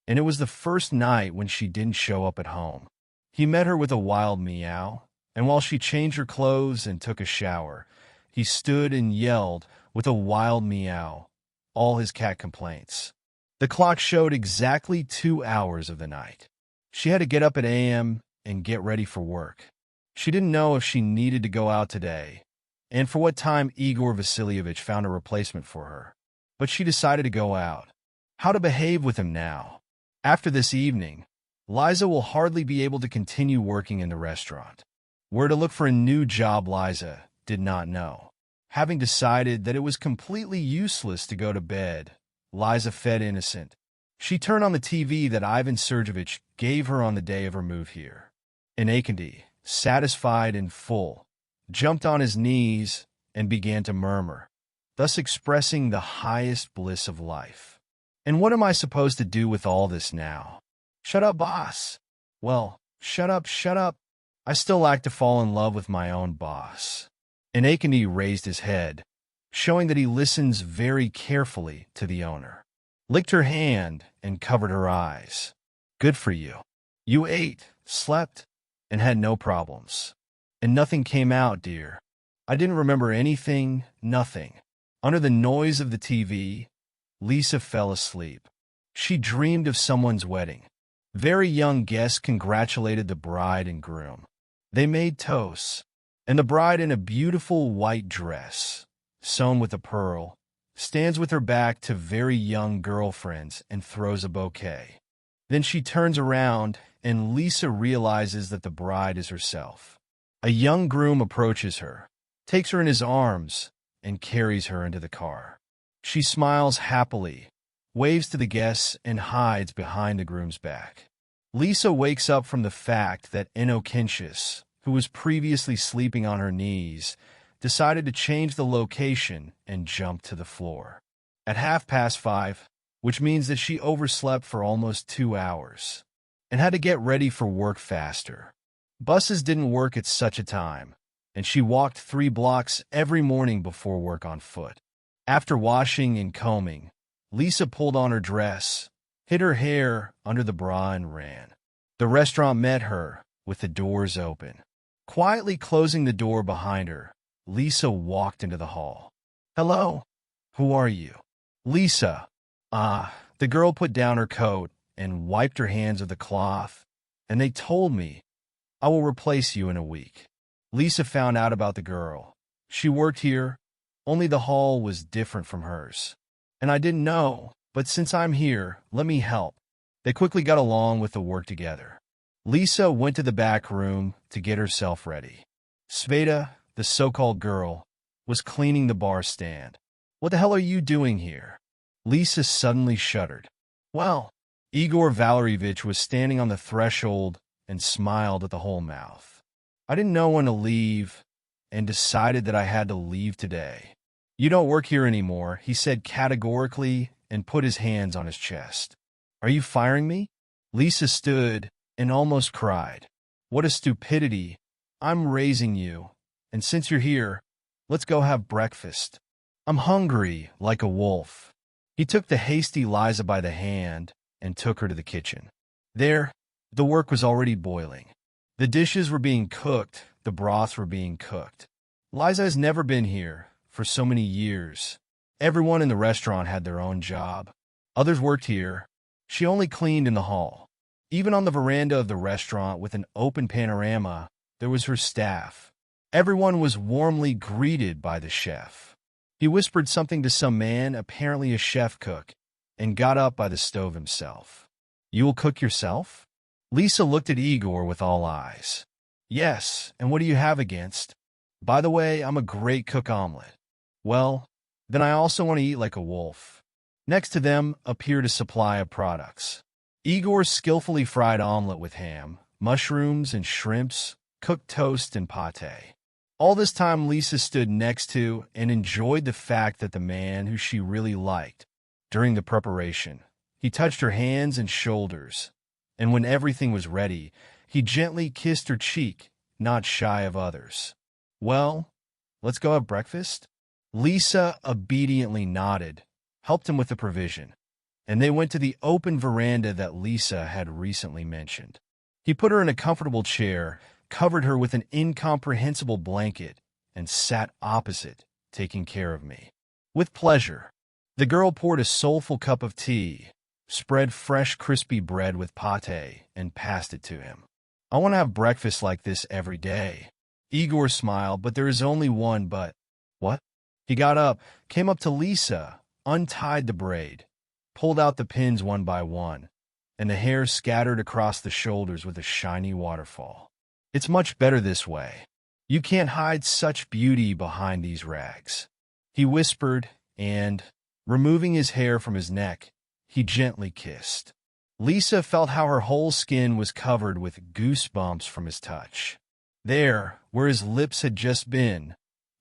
and it was the first night when she didn't show up at home. He met her with a wild meow, and while she changed her clothes and took a shower, he stood and yelled with a wild meow all his cat complaints. The clock showed exactly 2 hours of the night. She had to get up at a.m. and get ready for work. She didn't know if she needed to go out today, and for what time Igor Vasilievich found a replacement for her. But she decided to go out. How to behave with him now? After this evening, Liza will hardly be able to continue working in the restaurant. Where to look for a new job Liza did not know. Having decided that it was completely useless to go to bed, Liza fed innocent. She turned on the TV that Ivan Sergeyevich gave her on the day of her move here. And Akendi, satisfied and full, jumped on his knees and began to murmur, thus expressing the highest bliss of life. And what am I supposed to do with all this now? Shut up, boss. Well, shut up, shut up. I still like to fall in love with my own boss. And Akandi raised his head, showing that he listens very carefully to the owner. Licked her hand and covered her eyes. Good for you. You ate, slept, and had no problems. And nothing came out, dear. I didn't remember anything, nothing. Under the noise of the TV, Lisa fell asleep. She dreamed of someone's wedding. Very young guests congratulated the bride and groom. They made toasts, and the bride in a beautiful white dress, sewn with a pearl, stands with her back to very young girlfriends and throws a bouquet. Then she turns around, and Lisa realizes that the bride is herself. A young groom approaches her, takes her in his arms, and carries her into the car. She smiles happily, waves to the guests, and hides behind the groom's back. Lisa wakes up from the fact that Inocentius, who was previously sleeping on her knees, decided to change the location and jump to the floor. At 5:30, which means that she overslept for almost 2 hours, and had to get ready for work faster. Buses didn't work at such a time, and she walked 3 blocks every morning before work on foot. After washing and combing, Lisa pulled on her dress, hid her hair under the bra, and ran. The restaurant met her, with the doors open. Quietly closing the door behind her, Lisa walked into the hall. Hello, who are you? Lisa. The girl put down her coat and wiped her hands with a cloth, and they told me, I will replace you in a week. Lisa found out about the girl. She worked here, only the hall was different from hers. And I didn't know, but since I'm here, let me help. They quickly got along with the work together. Lisa went to the back room to get herself ready. Sveta, the so-called girl, was cleaning the bar stand. What the hell are you doing here? Lisa suddenly shuddered. Well, Igor Valerievich was standing on the threshold and smiled at the whole mouth. I didn't know when to leave and decided that I had to leave today. You don't work here anymore, he said categorically and put his hands on his chest. Are you firing me? Lisa stood and almost cried. What a stupidity. I'm raising you, and since you're here, let's go have breakfast. I'm hungry like a wolf. He took the hasty Liza by the hand and took her to the kitchen. There, the work was already boiling. The dishes were being cooked, the broths were being cooked. Liza has never been here for so many years. Everyone in the restaurant had their own job. Others worked here. She only cleaned in the hall. Even on the veranda of the restaurant with an open panorama, there was her staff. Everyone was warmly greeted by the chef. He whispered something to some man, apparently a chef cook, and got up by the stove himself. You will cook yourself? Lisa looked at Igor with all eyes. Yes, and what do you have against? By the way, I'm a great cook omelet. Well, then I also want to eat like a wolf. Next to them appeared a supply of products. Igor's skillfully fried omelet with ham, mushrooms and shrimps, cooked toast and pâté. All this time Lisa stood next to and enjoyed the fact that the man who she really liked, during the preparation, he touched her hands and shoulders, and when everything was ready, he gently kissed her cheek, not shy of others. Well, let's go have breakfast? Lisa obediently nodded, helped him with the provision, and they went to the open veranda that Lisa had recently mentioned. He put her in a comfortable chair, covered her with an incomprehensible blanket, and sat opposite, taking care of me. With pleasure. The girl poured a soulful cup of tea, spread fresh crispy bread with pâté, and passed it to him. I want to have breakfast like this every day. Igor smiled, but there is only one but. What? He got up, came up to Lisa, untied the braid, pulled out the pins one by one, and the hair scattered across the shoulders with a shiny waterfall. It's much better this way. You can't hide such beauty behind these rags. He whispered, and, removing his hair from his neck, he gently kissed. Lisa felt how her whole skin was covered with goosebumps from his touch. There, where his lips had just been,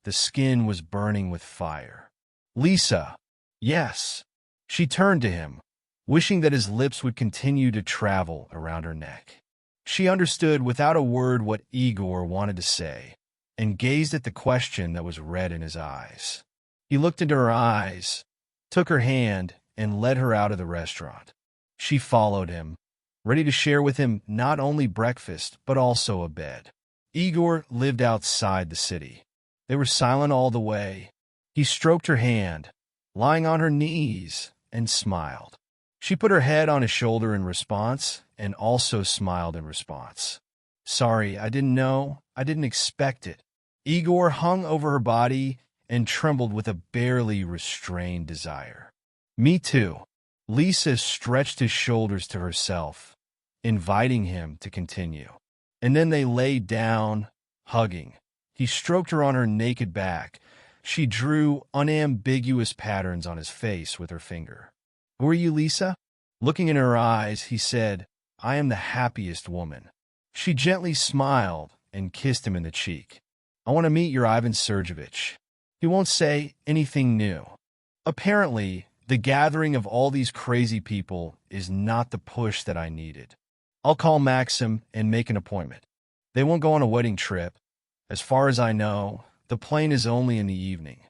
The skin was burning with fire. Lisa. Yes. She turned to him, wishing that his lips would continue to travel around her neck. She understood without a word what Igor wanted to say, and gazed at the question that was red in his eyes. He looked into her eyes, took her hand, and led her out of the restaurant. She followed him, ready to share with him not only breakfast, but also a bed. Igor lived outside the city. They were silent all the way. He stroked her hand, lying on her knees, and smiled. She put her head on his shoulder in response, and also smiled in response. Sorry, I didn't know. I didn't expect it. Igor hung over her body and trembled with a barely restrained desire. Me too. Lisa stretched his shoulders to herself, inviting him to continue. And then they lay down, hugging. He stroked her on her naked back. She drew unambiguous patterns on his face with her finger. Who are you, Lisa? Looking in her eyes, he said, I am the happiest woman. She gently smiled and kissed him in the cheek. I want to meet your Ivan Sergeyevich. He won't say anything new. Apparently, the gathering of all these crazy people is not the push that I needed. I'll call Maxim and make an appointment. They won't go on a wedding trip. As far as I know, the plane is only in the evening.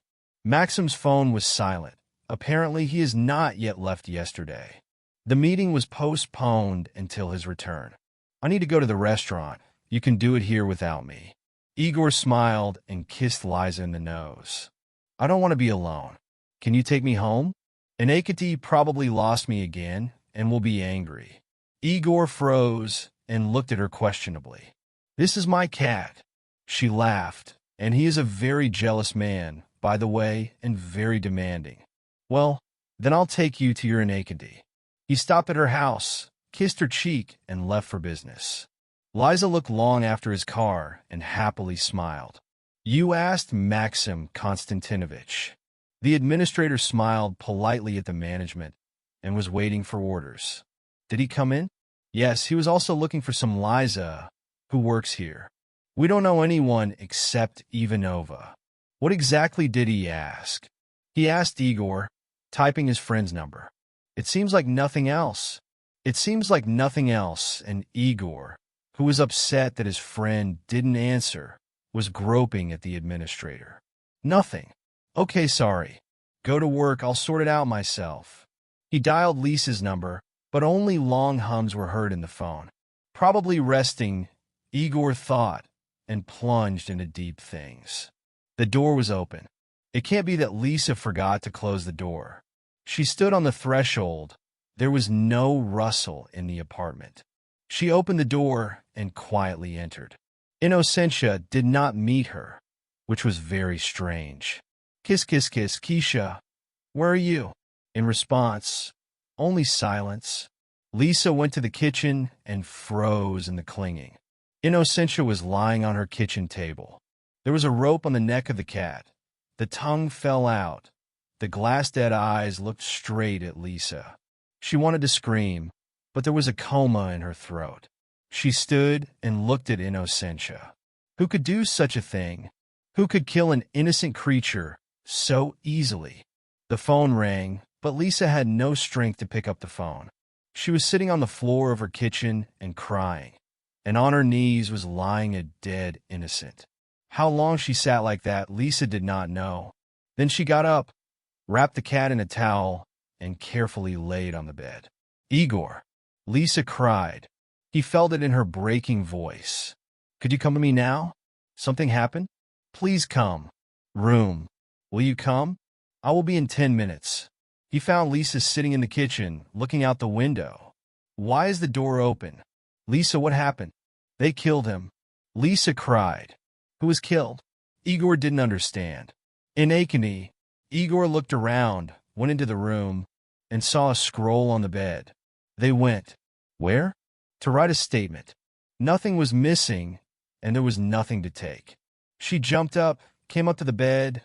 Maxim's phone was silent. Apparently, he has not yet left yesterday. The meeting was postponed until his return. I need to go to the restaurant. You can do it here without me. Igor smiled and kissed Liza in the nose. I don't want to be alone. Can you take me home? Inakity probably lost me again and will be angry. Igor froze and looked at her questionably. This is my cat. She laughed, and he is a very jealous man, by the way, and very demanding. Well, then I'll take you to your Inakity. He stopped at her house, kissed her cheek, and left for business. Liza looked long after his car and happily smiled. You asked Maxim Konstantinovich. The administrator smiled politely at the management and was waiting for orders. Did he come in? Yes, he was also looking for some Liza, who works here. We don't know anyone except Ivanova. What exactly did he ask? He asked Igor, typing his friend's number. It seems like nothing else. It seems like nothing else, and Igor, who was upset that his friend didn't answer, was groping at the administrator. Nothing. Okay, sorry. Go to work, I'll sort it out myself. He dialed Lisa's number, but only long hums were heard in the phone. Probably resting, Igor thought, and plunged into deep things. The door was open. It can't be that Lisa forgot to close the door. She stood on the threshold. There was no rustle in the apartment. She opened the door and quietly entered. Innocentia did not meet her, which was very strange. Kiss, kiss, kiss, Keisha. Where are you? In response, only silence. Lisa went to the kitchen and froze in the clinging. Innocentia was lying on her kitchen table. There was a rope on the neck of the cat. The tongue fell out. The glass-dead eyes looked straight at Lisa. She wanted to scream, but there was a coma in her throat. She stood and looked at Innocentia. Who could do such a thing? Who could kill an innocent creature so easily? The phone rang, but Lisa had no strength to pick up the phone. She was sitting on the floor of her kitchen and crying, and on her knees was lying a dead innocent. How long she sat like that, Lisa did not know. Then she got up, wrapped the cat in a towel, and carefully laid on the bed. Igor, Lisa cried. He felt it in her breaking voice. Could you come to me now? Something happened? Please come. Groom, will you come? I will be in 10 minutes. He found Lisa sitting in the kitchen, looking out the window. Why is the door open? Lisa, what happened? They killed him. Lisa cried. Who was killed? Igor didn't understand. In agony, Igor looked around, went into the room, and saw a scroll on the bed. They went. Where? To write a statement. Nothing was missing, and there was nothing to take. She jumped up, came up to the bed,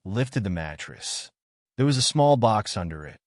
lifted the mattress. There was a small box under it.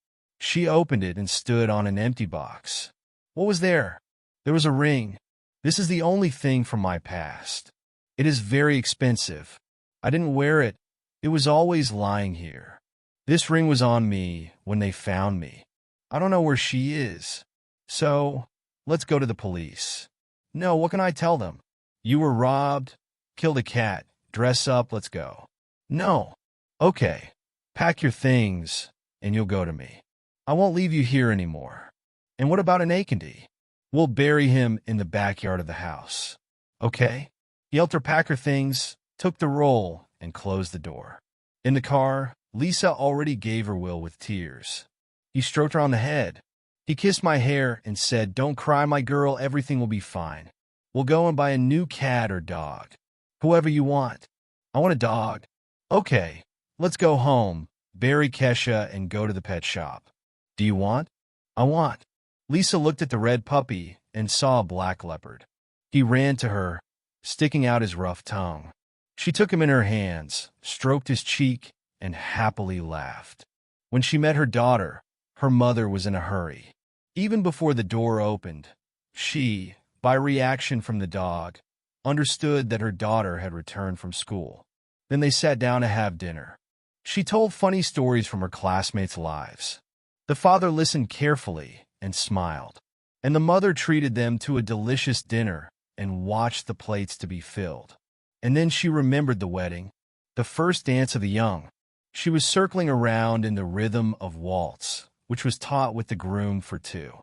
She opened it and stood on an empty box. What was there? There was a ring. This is the only thing from my past. It is very expensive. I didn't wear it, It was always lying here. This ring was on me when they found me. I don't know where she is. So, let's go to the police. No, what can I tell them? You were robbed, killed a cat, dress up, let's go. No. Okay, pack your things, and you'll go to me. I won't leave you here anymore. And what about an Akandi? We'll bury him in the backyard of the house. Okay? He helped her pack her things, took the roll, and closed the door. In the car, Lisa already gave her will with tears. He stroked her on the head. He kissed my hair and said, "Don't cry, my girl, everything will be fine. We'll go and buy a new cat or dog. Whoever you want. I want a dog. Okay, let's go home, bury Kesha, and go to the pet shop. Do you want? I want." Lisa looked at the red puppy and saw a black leopard. He ran to her, sticking out his rough tongue. She took him in her hands, stroked his cheek, and happily laughed. When she met her daughter, her mother was in a hurry. Even before the door opened, she, by reaction from the dog, understood that her daughter had returned from school. Then they sat down to have dinner. She told funny stories from her classmates' lives. The father listened carefully and smiled, and the mother treated them to a delicious dinner and watched the plates to be filled. And then she remembered the wedding, the first dance of the young. She was circling around in the rhythm of waltz, which was taught with the groom for 2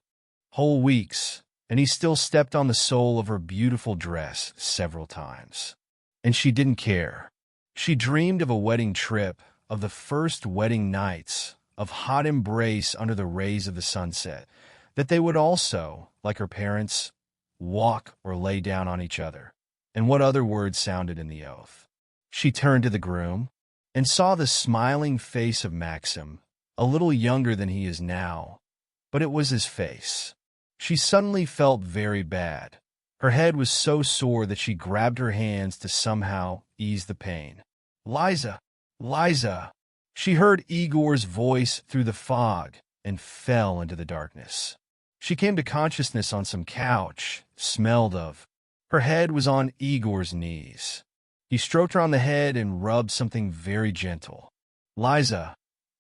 whole weeks, and he still stepped on the sole of her beautiful dress several times. And she didn't care. She dreamed of a wedding trip, of the first wedding nights, of hot embrace under the rays of the sunset, that they would also, like her parents, walk or lay down on each other. And what other words sounded in the oath? She turned to the groom and saw the smiling face of Maxim, a little younger than he is now, but it was his face. She suddenly felt very bad. Her head was so sore that she grabbed her hands to somehow ease the pain. "Liza! Liza!" She heard Igor's voice through the fog and fell into the darkness. She came to consciousness on some couch, smelled of. Her head was on Igor's knees. He stroked her on the head and rubbed something very gentle. "Liza,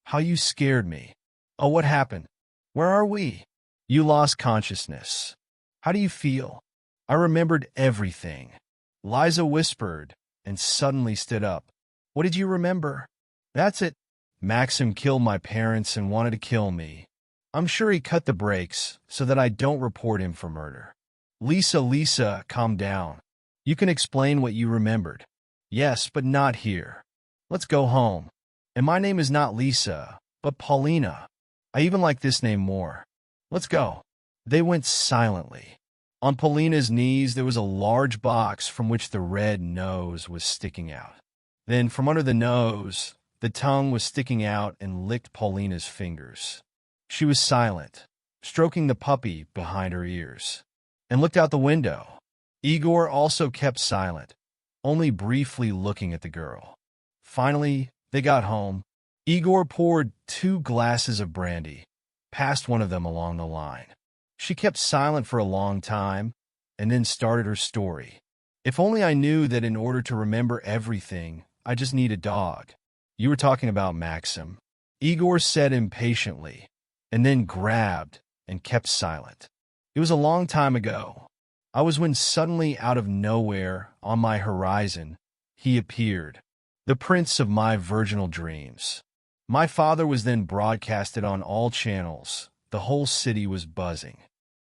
how you scared me. Oh, what happened? Where are we?" "You lost consciousness. How do you feel?" "I remembered everything." Liza whispered and suddenly stood up. "What did you remember?" "That's it. Maxim killed my parents and wanted to kill me. I'm sure he cut the brakes so that I don't report him for murder." Lisa, calm down. You can explain what you remembered." "Yes, but not here. Let's go home. And my name is not Lisa, but Paulina. I even like this name more. Let's go." They went silently. On Paulina's knees there was a large box from which the red nose was sticking out. Then from under the nose, the tongue was sticking out and licked Paulina's fingers. She was silent, stroking the puppy behind her ears, and looked out the window. Igor also kept silent, only briefly looking at the girl. Finally, they got home. Igor poured 2 glasses of brandy, passed one of them along the line. She kept silent for a long time, and then started her story. "If only I knew that in order to remember everything, I just need a dog." "You were talking about Maxim," Igor said impatiently, and then grabbed and kept silent. "It was a long time ago. I was when suddenly out of nowhere, on my horizon, he appeared, the prince of my virginal dreams. My father was then broadcasted on all channels. The whole city was buzzing.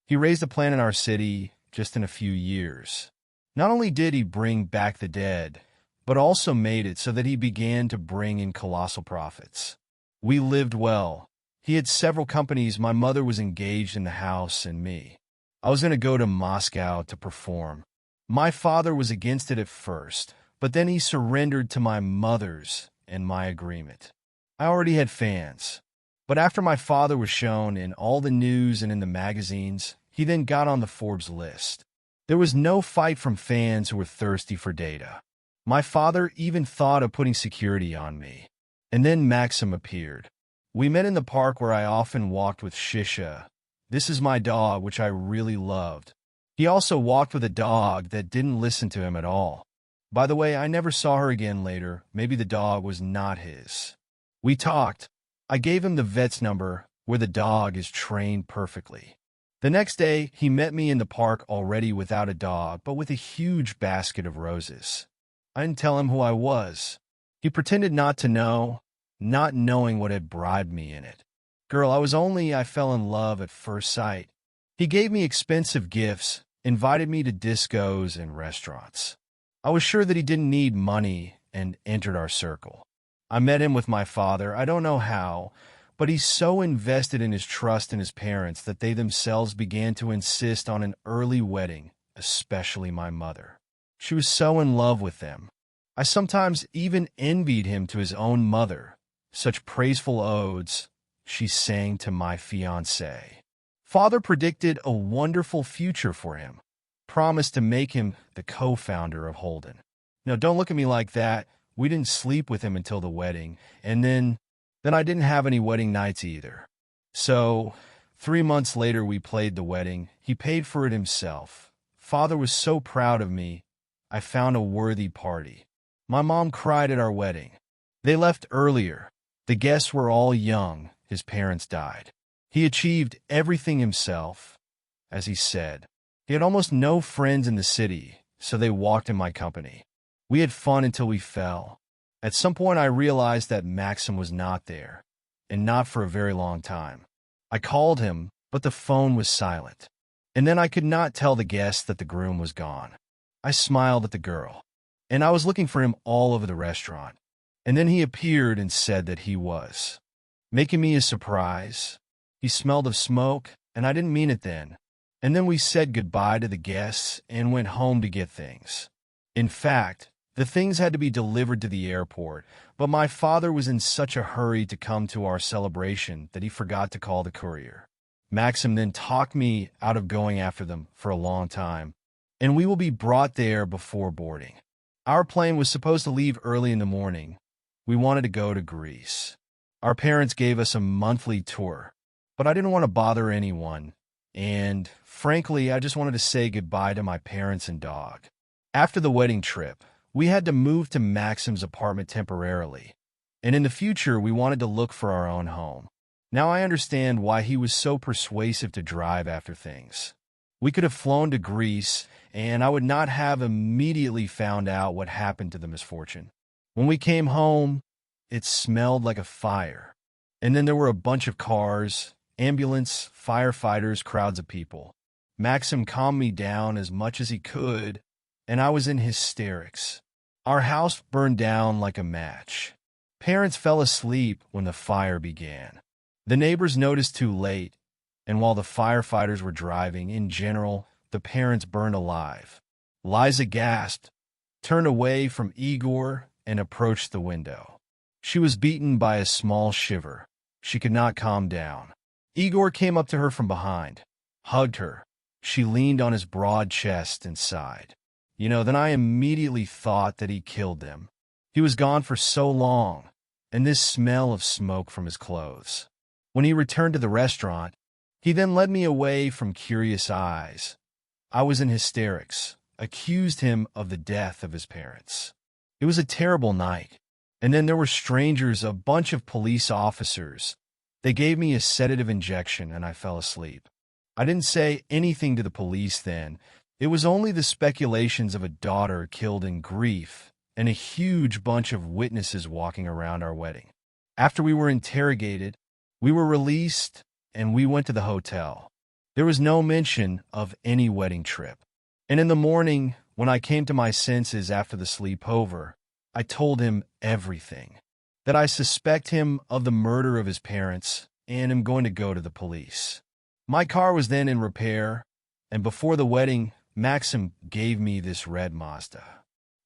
He raised a plan in our city just in a few years. Not only did he bring back the dead, but also made it so that he began to bring in colossal profits. We lived well. He had several companies. My mother was engaged in the house and me. I was going to go to Moscow to perform. My father was against it at first, but then he surrendered to my mother's and my agreement. I already had fans. But after my father was shown in all the news and in the magazines, he then got on the Forbes list. There was no fight from fans who were thirsty for data. My father even thought of putting security on me. And then Maxim appeared. We met in the park where I often walked with Shisha. This is my dog, which I really loved. He also walked with a dog that didn't listen to him at all. By the way, I never saw her again later. Maybe the dog was not his. We talked. I gave him the vet's number where the dog is trained perfectly. The next day, he met me in the park already without a dog, but with a huge basket of roses. I didn't tell him who I was. He pretended not to know, not knowing what had bribed me in it. Girl, I fell in love at first sight. He gave me expensive gifts, invited me to discos and restaurants. I was sure that he didn't need money and entered our circle. I met him with my father. I don't know how, but he's so invested in his trust in his parents that they themselves began to insist on an early wedding, especially my mother. She was so in love with them. I sometimes even envied him to his own mother. Such praiseful odes she sang to my fiancé. Father predicted a wonderful future for him, promised to make him the co-founder of Holden. Now, don't look at me like that. We didn't sleep with him until the wedding, and then I didn't have any wedding nights either. So, 3 months later, we played the wedding. He paid for it himself. Father was so proud of me. I found a worthy party. My mom cried at our wedding. They left earlier. The guests were all young. His parents died. He achieved everything himself, as he said. He had almost no friends in the city, so they walked in my company. We had fun until we fell. At some point, I realized that Maxim was not there, and not for a very long time. I called him, but the phone was silent. And then I could not tell the guests that the groom was gone. I smiled at the girl, and I was looking for him all over the restaurant. And then he appeared and said that he was making me a surprise. He smelled of smoke, and I didn't mean it then. And then we said goodbye to the guests and went home to get things. In fact, the things had to be delivered to the airport, but my father was in such a hurry to come to our celebration that he forgot to call the courier. Maxim then talked me out of going after them for a long time, and we will be brought there before boarding. Our plane was supposed to leave early in the morning. We wanted to go to Greece. Our parents gave us a monthly tour, but I didn't want to bother anyone, and frankly, I just wanted to say goodbye to my parents and dog. After the wedding trip, we had to move to Maxim's apartment temporarily, and in the future, we wanted to look for our own home. Now I understand why he was so persuasive to drive after things. We could have flown to Greece, and I would not have immediately found out what happened to the misfortune. When we came home, it smelled like a fire. And then there were a bunch of cars, ambulance, firefighters, crowds of people. Maxim calmed me down as much as he could, and I was in hysterics. Our house burned down like a match. Parents fell asleep when the fire began. The neighbors noticed too late, and while the firefighters were driving, in general, the parents burned alive. Liza gasped, turned away from Igor, and approached the window. She was beaten by a small shiver. She could not calm down. Igor came up to her from behind, hugged her. She leaned on his broad chest and sighed. Then I immediately thought that he killed them. He was gone for so long, and this smell of smoke from his clothes. When he returned to the restaurant, he then led me away from curious eyes. I was in hysterics, accused him of the death of his parents. It was a terrible night. And then there were strangers, a bunch of police officers. They gave me a sedative injection, and I fell asleep. I didn't say anything to the police then. It was only the speculations of a daughter killed in grief and a huge bunch of witnesses walking around our wedding. After we were interrogated, we were released, and we went to the hotel. There was no mention of any wedding trip. And in the morning, when I came to my senses after the sleepover, I told him everything, that I suspect him of the murder of his parents and am going to go to the police. My car was then in repair, and before the wedding, Maxim gave me this red Mazda.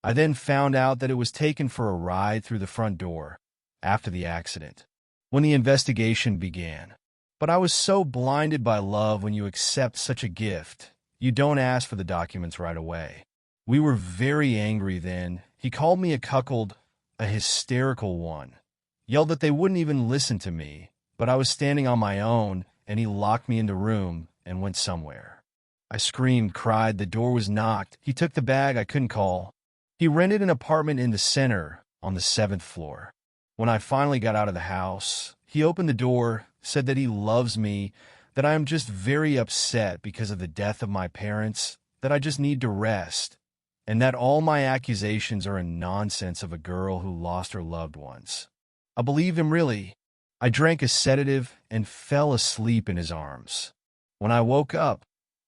I then found out that it was taken for a ride through the front door after the accident, when the investigation began. But I was so blinded by love. When you accept such a gift, you don't ask for the documents right away. We were very angry then. He called me a cuckold, a hysterical one, yelled that they wouldn't even listen to me, but I was standing on my own, and he locked me in the room and went somewhere. I screamed, cried, the door was knocked. He took the bag, I couldn't call. He rented an apartment in the center on the 7th floor. When I finally got out of the house, he opened the door, said that he loves me, that I am just very upset because of the death of my parents, that I just need to rest, and that all my accusations are a nonsense of a girl who lost her loved ones. I believed him really. I drank a sedative and fell asleep in his arms. When I woke up,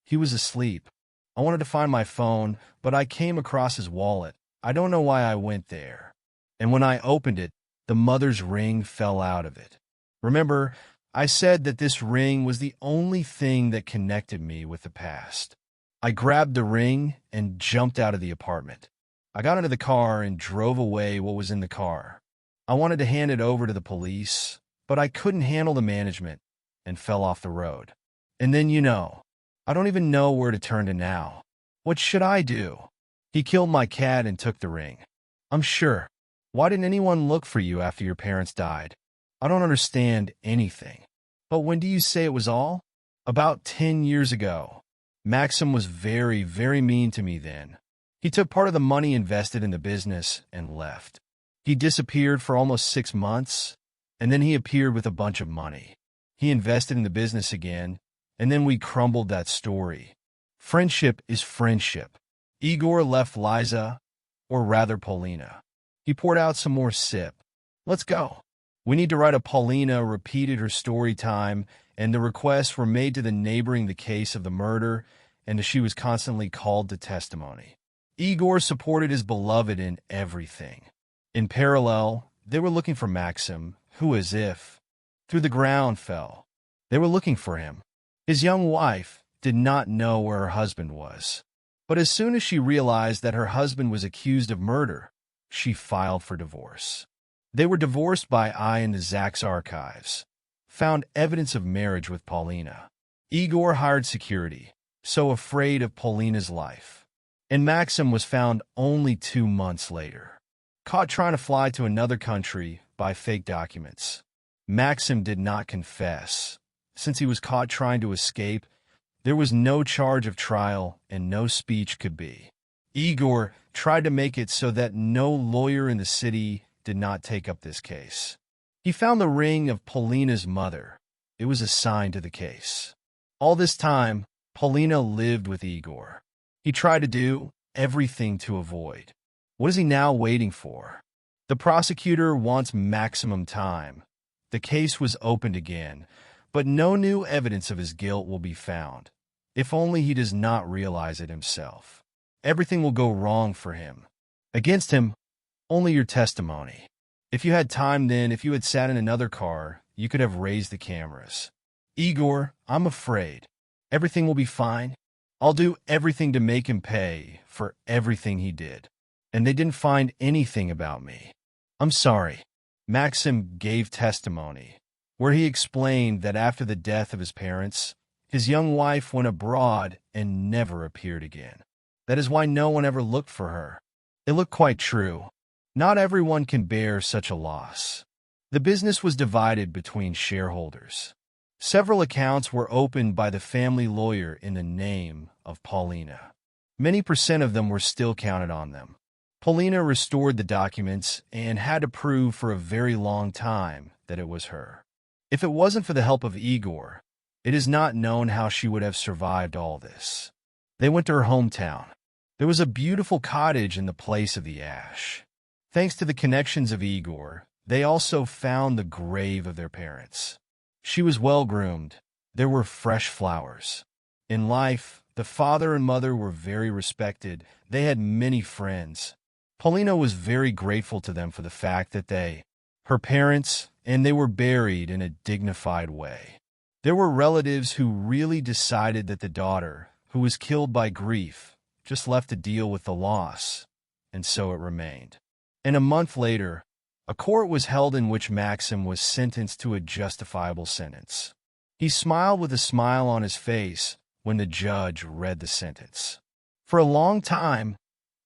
he was asleep. I wanted to find my phone, but I came across his wallet. I don't know why I went there. And when I opened it, the mother's ring fell out of it. Remember, I said that this ring was the only thing that connected me with the past. I grabbed the ring and jumped out of the apartment. I got into the car and drove away what was in the car. I wanted to hand it over to the police, but I couldn't handle the management and fell off the road. And then, I don't even know where to turn to now. What should I do? He killed my cat and took the ring. I'm sure. Why didn't anyone look for you after your parents died? I don't understand anything. But when do you say it was all? About 10 years ago. Maxim was very, very mean to me then. He took part of the money invested in the business and left. He disappeared for almost 6 months, and then he appeared with a bunch of money. He invested in the business again, and then we crumbled that story. Friendship is friendship. Igor left Liza, or rather Paulina. He poured out some more sip. Let's go. We need to write a Paulina repeated her story time, and the requests were made to the neighboring the case of the murder, and she was constantly called to testimony. Igor supported his beloved in everything. In parallel, they were looking for Maxim, who, as if through the ground fell. They were looking for him. His young wife did not know where her husband was. But as soon as she realized that her husband was accused of murder, she filed for divorce. They were divorced by eye in the Zach's archives. Found evidence of marriage with Paulina. Igor hired security, so afraid of Paulina's life. And Maxim was found only 2 months later. Caught trying to fly to another country by fake documents. Maxim did not confess. Since he was caught trying to escape, there was no charge of trial and no speech could be. Igor tried to make it so that no lawyer in the city did not take up this case. He found the ring of Paulina's mother. It was assigned to the case. All this time, Paulina lived with Igor. He tried to do everything to avoid. What is he now waiting for? The prosecutor wants maximum time. The case was opened again, but no new evidence of his guilt will be found. If only he does not realize it himself. Everything will go wrong for him. Against him, only your testimony. If you had time then, if you had sat in another car, you could have raised the cameras. Igor, I'm afraid. Everything will be fine. I'll do everything to make him pay for everything he did. And they didn't find anything about me. I'm sorry. Maxim gave testimony, where he explained that after the death of his parents, his young wife went abroad and never appeared again. That is why no one ever looked for her. It looked quite true. Not everyone can bear such a loss. The business was divided between shareholders. Several accounts were opened by the family lawyer in the name of Paulina. Many percent of them were still counted on them. Paulina restored the documents and had to prove for a very long time that it was her. If it wasn't for the help of Igor, it is not known how she would have survived all this. They went to her hometown. There was a beautiful cottage in the place of the ash. Thanks to the connections of Igor, they also found the grave of their parents. She was well groomed. There were fresh flowers. In life, the father and mother were very respected. They had many friends. Paulina was very grateful to them for the fact that her parents, and they were buried in a dignified way. There were relatives who really decided that the daughter, who was killed by grief, just left to deal with the loss, and so it remained. And a month later, a court was held in which Maxim was sentenced to a justifiable sentence. He smiled with a smile on his face when the judge read the sentence. For a long time,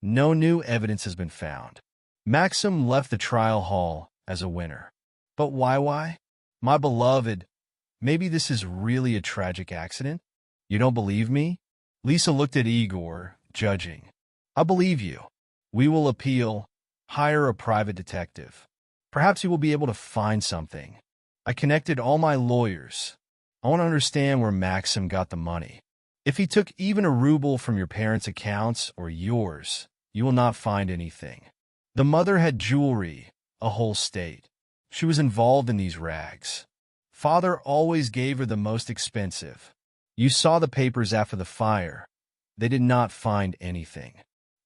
no new evidence has been found. Maxim left the trial hall as a winner. But why? My beloved, maybe this is really a tragic accident? You don't believe me? Lisa looked at Igor, judging. I believe you. We will appeal. Hire a private detective. Perhaps he will be able to find something. I connected all my lawyers. I want to understand where Maxim got the money. If he took even a ruble from your parents' accounts or yours, you will not find anything. The mother had jewelry, a whole state. She was involved in these rags. Father always gave her the most expensive. You saw the papers after the fire. They did not find anything.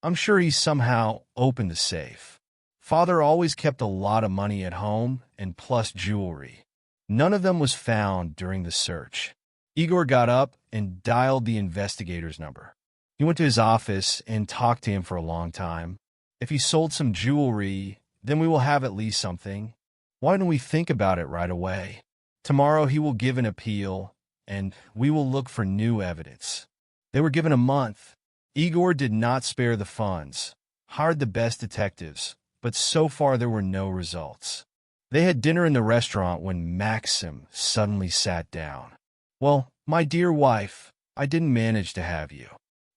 I'm sure he somehow opened the safe. Father always kept a lot of money at home and plus jewelry. None of them was found during the search. Igor got up and dialed the investigator's number. He went to his office and talked to him for a long time. If he sold some jewelry, then we will have at least something. Why don't we think about it right away? Tomorrow he will give an appeal, and we will look for new evidence. They were given a month. Igor did not spare the funds, hired the best detectives, but so far there were no results. They had dinner in the restaurant when Maxim suddenly sat down. Well, my dear wife, I didn't manage to have you.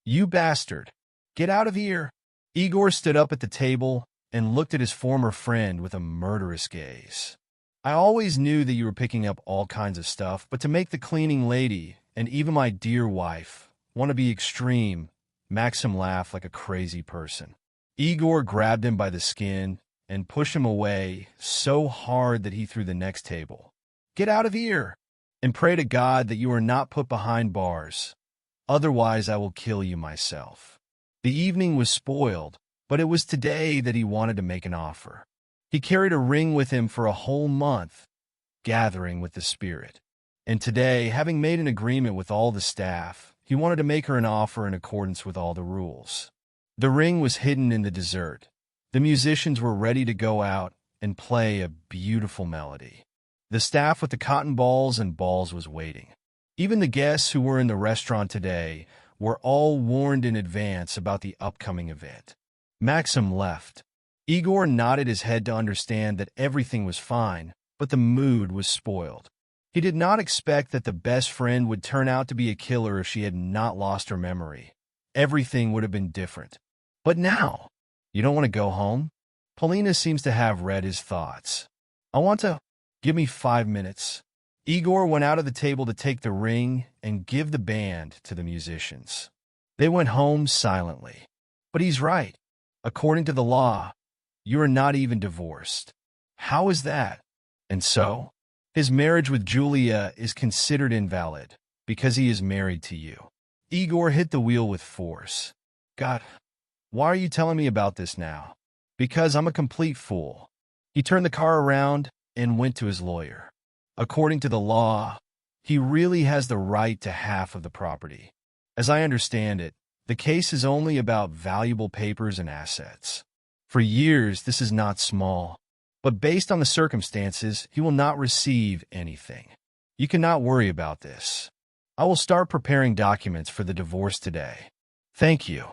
You bastard. Get out of here. Igor stood up at the table and looked at his former friend with a murderous gaze. I always knew that you were picking up all kinds of stuff, but to make the cleaning lady, and even my dear wife, want to be extreme, Maxim laughed like a crazy person. Igor grabbed him by the skin and pushed him away so hard that he threw the next table. Get out of here, and pray to God that you are not put behind bars. Otherwise, I will kill you myself. The evening was spoiled, but it was today that he wanted to make an offer. He carried a ring with him for a whole month, gathering with the spirit. And today, having made an agreement with all the staff, he wanted to make her an offer in accordance with all the rules. The ring was hidden in the dessert. The musicians were ready to go out and play a beautiful melody. The staff with the cotton balls and balls was waiting. Even the guests who were in the restaurant today were all warned in advance about the upcoming event. Maxim left. Igor nodded his head to understand that everything was fine, but the mood was spoiled. He did not expect that the best friend would turn out to be a killer if she had not lost her memory. Everything would have been different. But now, you don't want to go home? Polina seems to have read his thoughts. I want to. Give me 5 minutes. Igor went out of the table to take the ring and give the band to the musicians. They went home silently. But he's right. According to the law, you are not even divorced. How is that? And so, his marriage with Julia is considered invalid because he is married to you. Igor hit the wheel with force. God, why are you telling me about this now? Because I'm a complete fool. He turned the car around and went to his lawyer. According to the law, he really has the right to half of the property. As I understand it, the case is only about valuable papers and assets. For years, this is not small, but based on the circumstances, he will not receive anything. You cannot worry about this. I will start preparing documents for the divorce today. Thank you.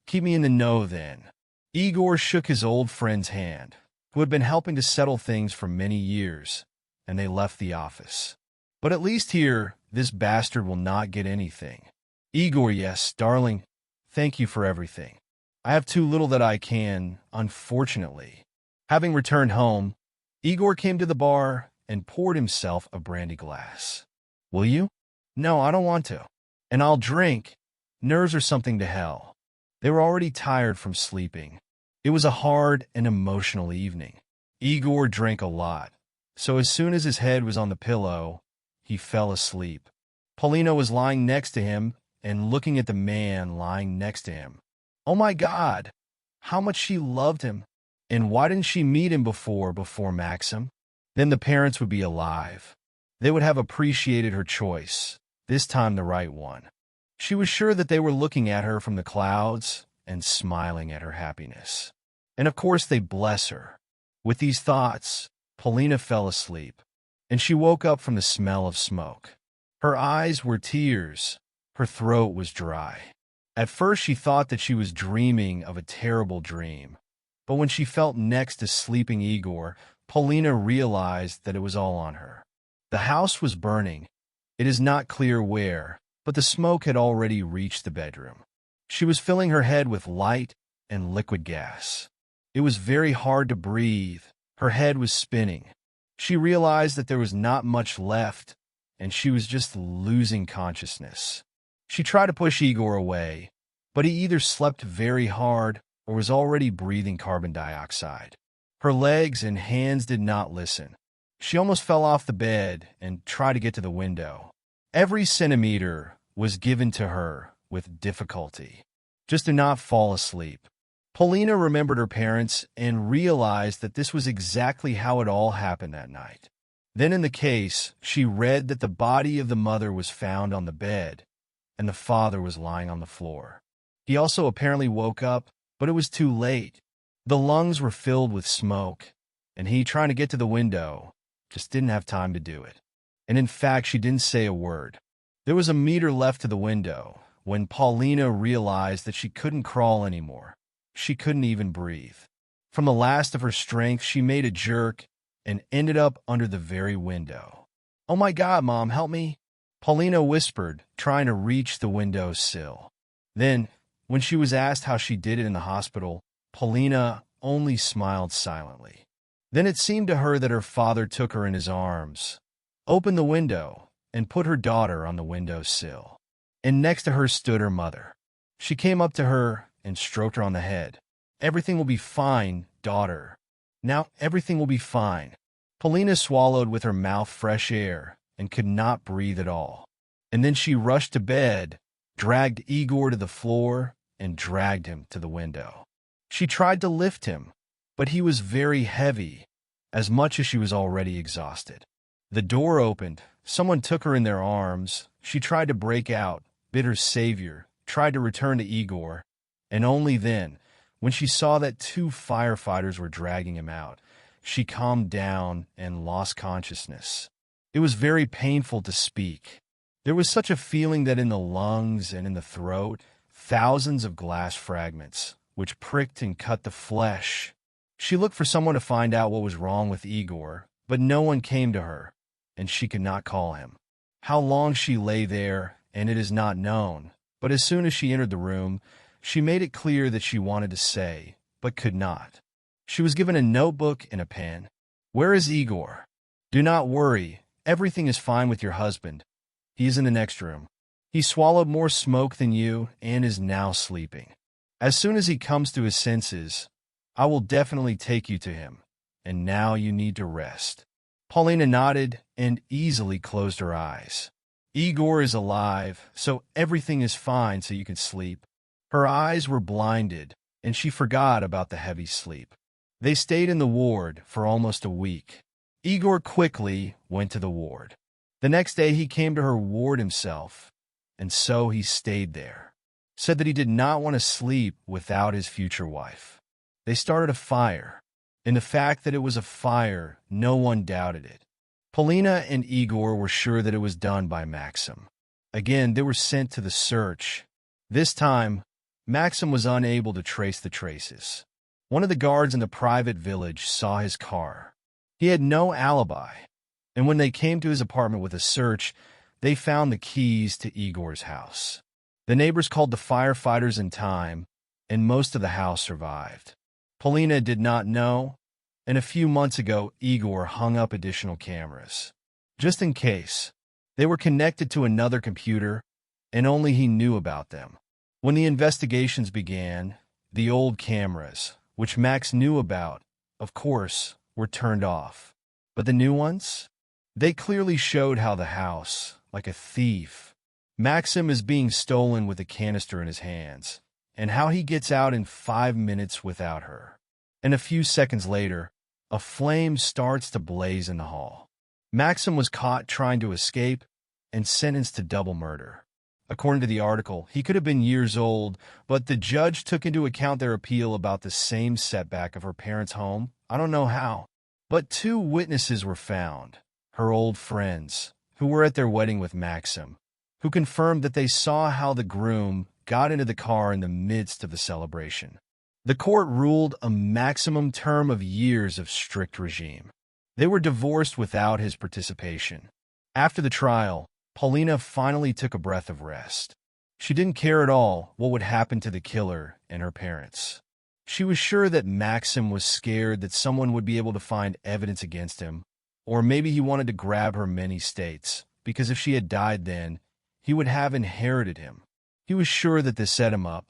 Keep me in the know then. Igor shook his old friend's hand, who had been helping to settle things for many years, and they left the office. But at least here, this bastard will not get anything. Igor, yes, darling, thank you for everything. I have too little that I can, unfortunately. Having returned home, Igor came to the bar and poured himself a brandy glass. Will you? No, I don't want to. And I'll drink. Nerves are something to hell. They were already tired from sleeping. It was a hard and emotional evening. Igor drank a lot, so as soon as his head was on the pillow, he fell asleep. Polina was lying next to him and looking at the man lying next to him. Oh my God, how much she loved him. And why didn't she meet him before Maxim? Then the parents would be alive. They would have appreciated her choice, this time the right one. She was sure that they were looking at her from the clouds and smiling at her happiness. And of course they'd bless her. With these thoughts, Polina fell asleep, and she woke up from the smell of smoke. Her eyes were tears. Her throat was dry. At first she thought that she was dreaming of a terrible dream. But when she felt next to sleeping Igor, Polina realized that it was all on her. The house was burning. It is not clear where, but the smoke had already reached the bedroom. She was filling her head with light and liquid gas. It was very hard to breathe. Her head was spinning. She realized that there was not much left, and she was just losing consciousness. She tried to push Igor away, but he either slept very hard or was already breathing carbon dioxide. Her legs and hands did not listen. She almost fell off the bed and tried to get to the window. Every centimeter was given to her with difficulty, just to not fall asleep. Paulina remembered her parents and realized that this was exactly how it all happened that night. Then in the case, she read that the body of the mother was found on the bed, and the father was lying on the floor. He also apparently woke up, but it was too late. The lungs were filled with smoke, and he, trying to get to the window, just didn't have time to do it. And in fact, she didn't say a word. There was a meter left to the window when Paulina realized that she couldn't crawl anymore. She couldn't even breathe. From the last of her strength, she made a jerk and ended up under the very window. "Oh my God, Mom, help me!" Paulina whispered, trying to reach the window sill. Then, when she was asked how she did it in the hospital, Paulina only smiled silently. Then it seemed to her that her father took her in his arms, opened the window, and put her daughter on the window sill. And next to her stood her mother. She came up to her and stroked her on the head. "Everything will be fine, daughter. Now everything will be fine." Paulina swallowed with her mouth fresh air and could not breathe at all. And then she rushed to bed, dragged Igor to the floor, and dragged him to the window. She tried to lift him, but he was very heavy, as much as she was already exhausted. The door opened. Someone took her in their arms. She tried to break out, bid her savior, tried to return to Igor, and only then, when she saw that 2 firefighters were dragging him out, she calmed down and lost consciousness. It was very painful to speak. There was such a feeling that in the lungs and in the throat, thousands of glass fragments, which pricked and cut the flesh. She looked for someone to find out what was wrong with Igor, but no one came to her, and she could not call him. How long she lay there, and it is not known, but as soon as she entered the room, she made it clear that she wanted to say, but could not. She was given a notebook and a pen. "Where is Igor? Do not worry. Everything is fine with your husband. He is in the next room. He swallowed more smoke than you and is now sleeping. As soon as he comes to his senses, I will definitely take you to him. And now you need to rest." Paulina nodded and easily closed her eyes. "Igor is alive, so everything is fine, so you can sleep." Her eyes were blinded, and she forgot about the heavy sleep. They stayed in the ward for almost a week. Igor quickly went to the ward. The next day he came to her ward himself, and so he stayed there. Said that he did not want to sleep without his future wife. They started a fire. In the fact that it was a fire, no one doubted it. Paulina and Igor were sure that it was done by Maxim. Again, they were sent to the search. This time, Maxim was unable to trace the traces. One of the guards in the private village saw his car. He had no alibi, and when they came to his apartment with a search, they found the keys to Igor's house. The neighbors called the firefighters in time, and most of the house survived. Paulina did not know, and a few months ago, Igor hung up additional cameras. Just in case, they were connected to another computer, and only he knew about them. When the investigations began, the old cameras, which Max knew about, of course, were turned off. But the new ones? They clearly showed how the house, like a thief, Maxim is being stolen with a canister in his hands, and how he gets out in 5 minutes without her. And a few seconds later, a flame starts to blaze in the hall. Maxim was caught trying to escape and sentenced to double murder. According to the article, he could have been years old, but the judge took into account their appeal about the same setback of her parents' home. I don't know how. But 2 witnesses were found, her old friends, who were at their wedding with Maxim, who confirmed that they saw how the groom got into the car in the midst of the celebration. The court ruled a maximum term of years of strict regime. They were divorced without his participation. After the trial, Paulina finally took a breath of rest. She didn't care at all what would happen to the killer and her parents. She was sure that Maxim was scared that someone would be able to find evidence against him, or maybe he wanted to grab her many states, because if she had died then, he would have inherited him. He was sure that this set him up.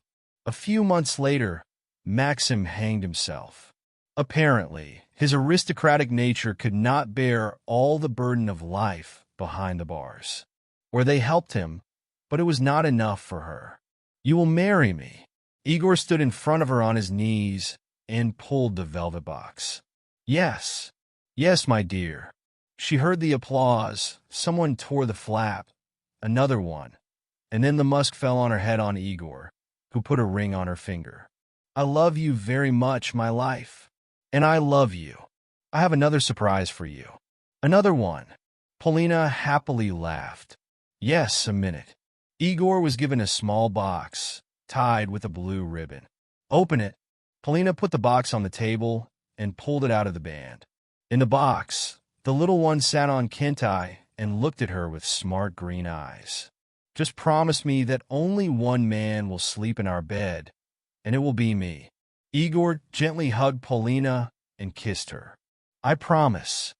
A few months later, Maxim hanged himself. Apparently, his aristocratic nature could not bear all the burden of life behind the bars. Or they helped him, but it was not enough for her. "You will marry me." Igor stood in front of her on his knees and pulled the velvet box. "Yes, yes, my dear." She heard the applause. Someone tore the flap, another one, and then the musk fell on her head on Igor, who put a ring on her finger. "I love you very much, my life. And I love you. I have another surprise for you." "Another one." Polina happily laughed. "Yes, a minute." Igor was given a small box, tied with a blue ribbon. "Open it." Polina put the box on the table and pulled it out of the band. In the box, the little one sat on Kentai and looked at her with smart green eyes. "Just promise me that only one man will sleep in our bed, and it will be me." Igor gently hugged Polina and kissed her. "I promise."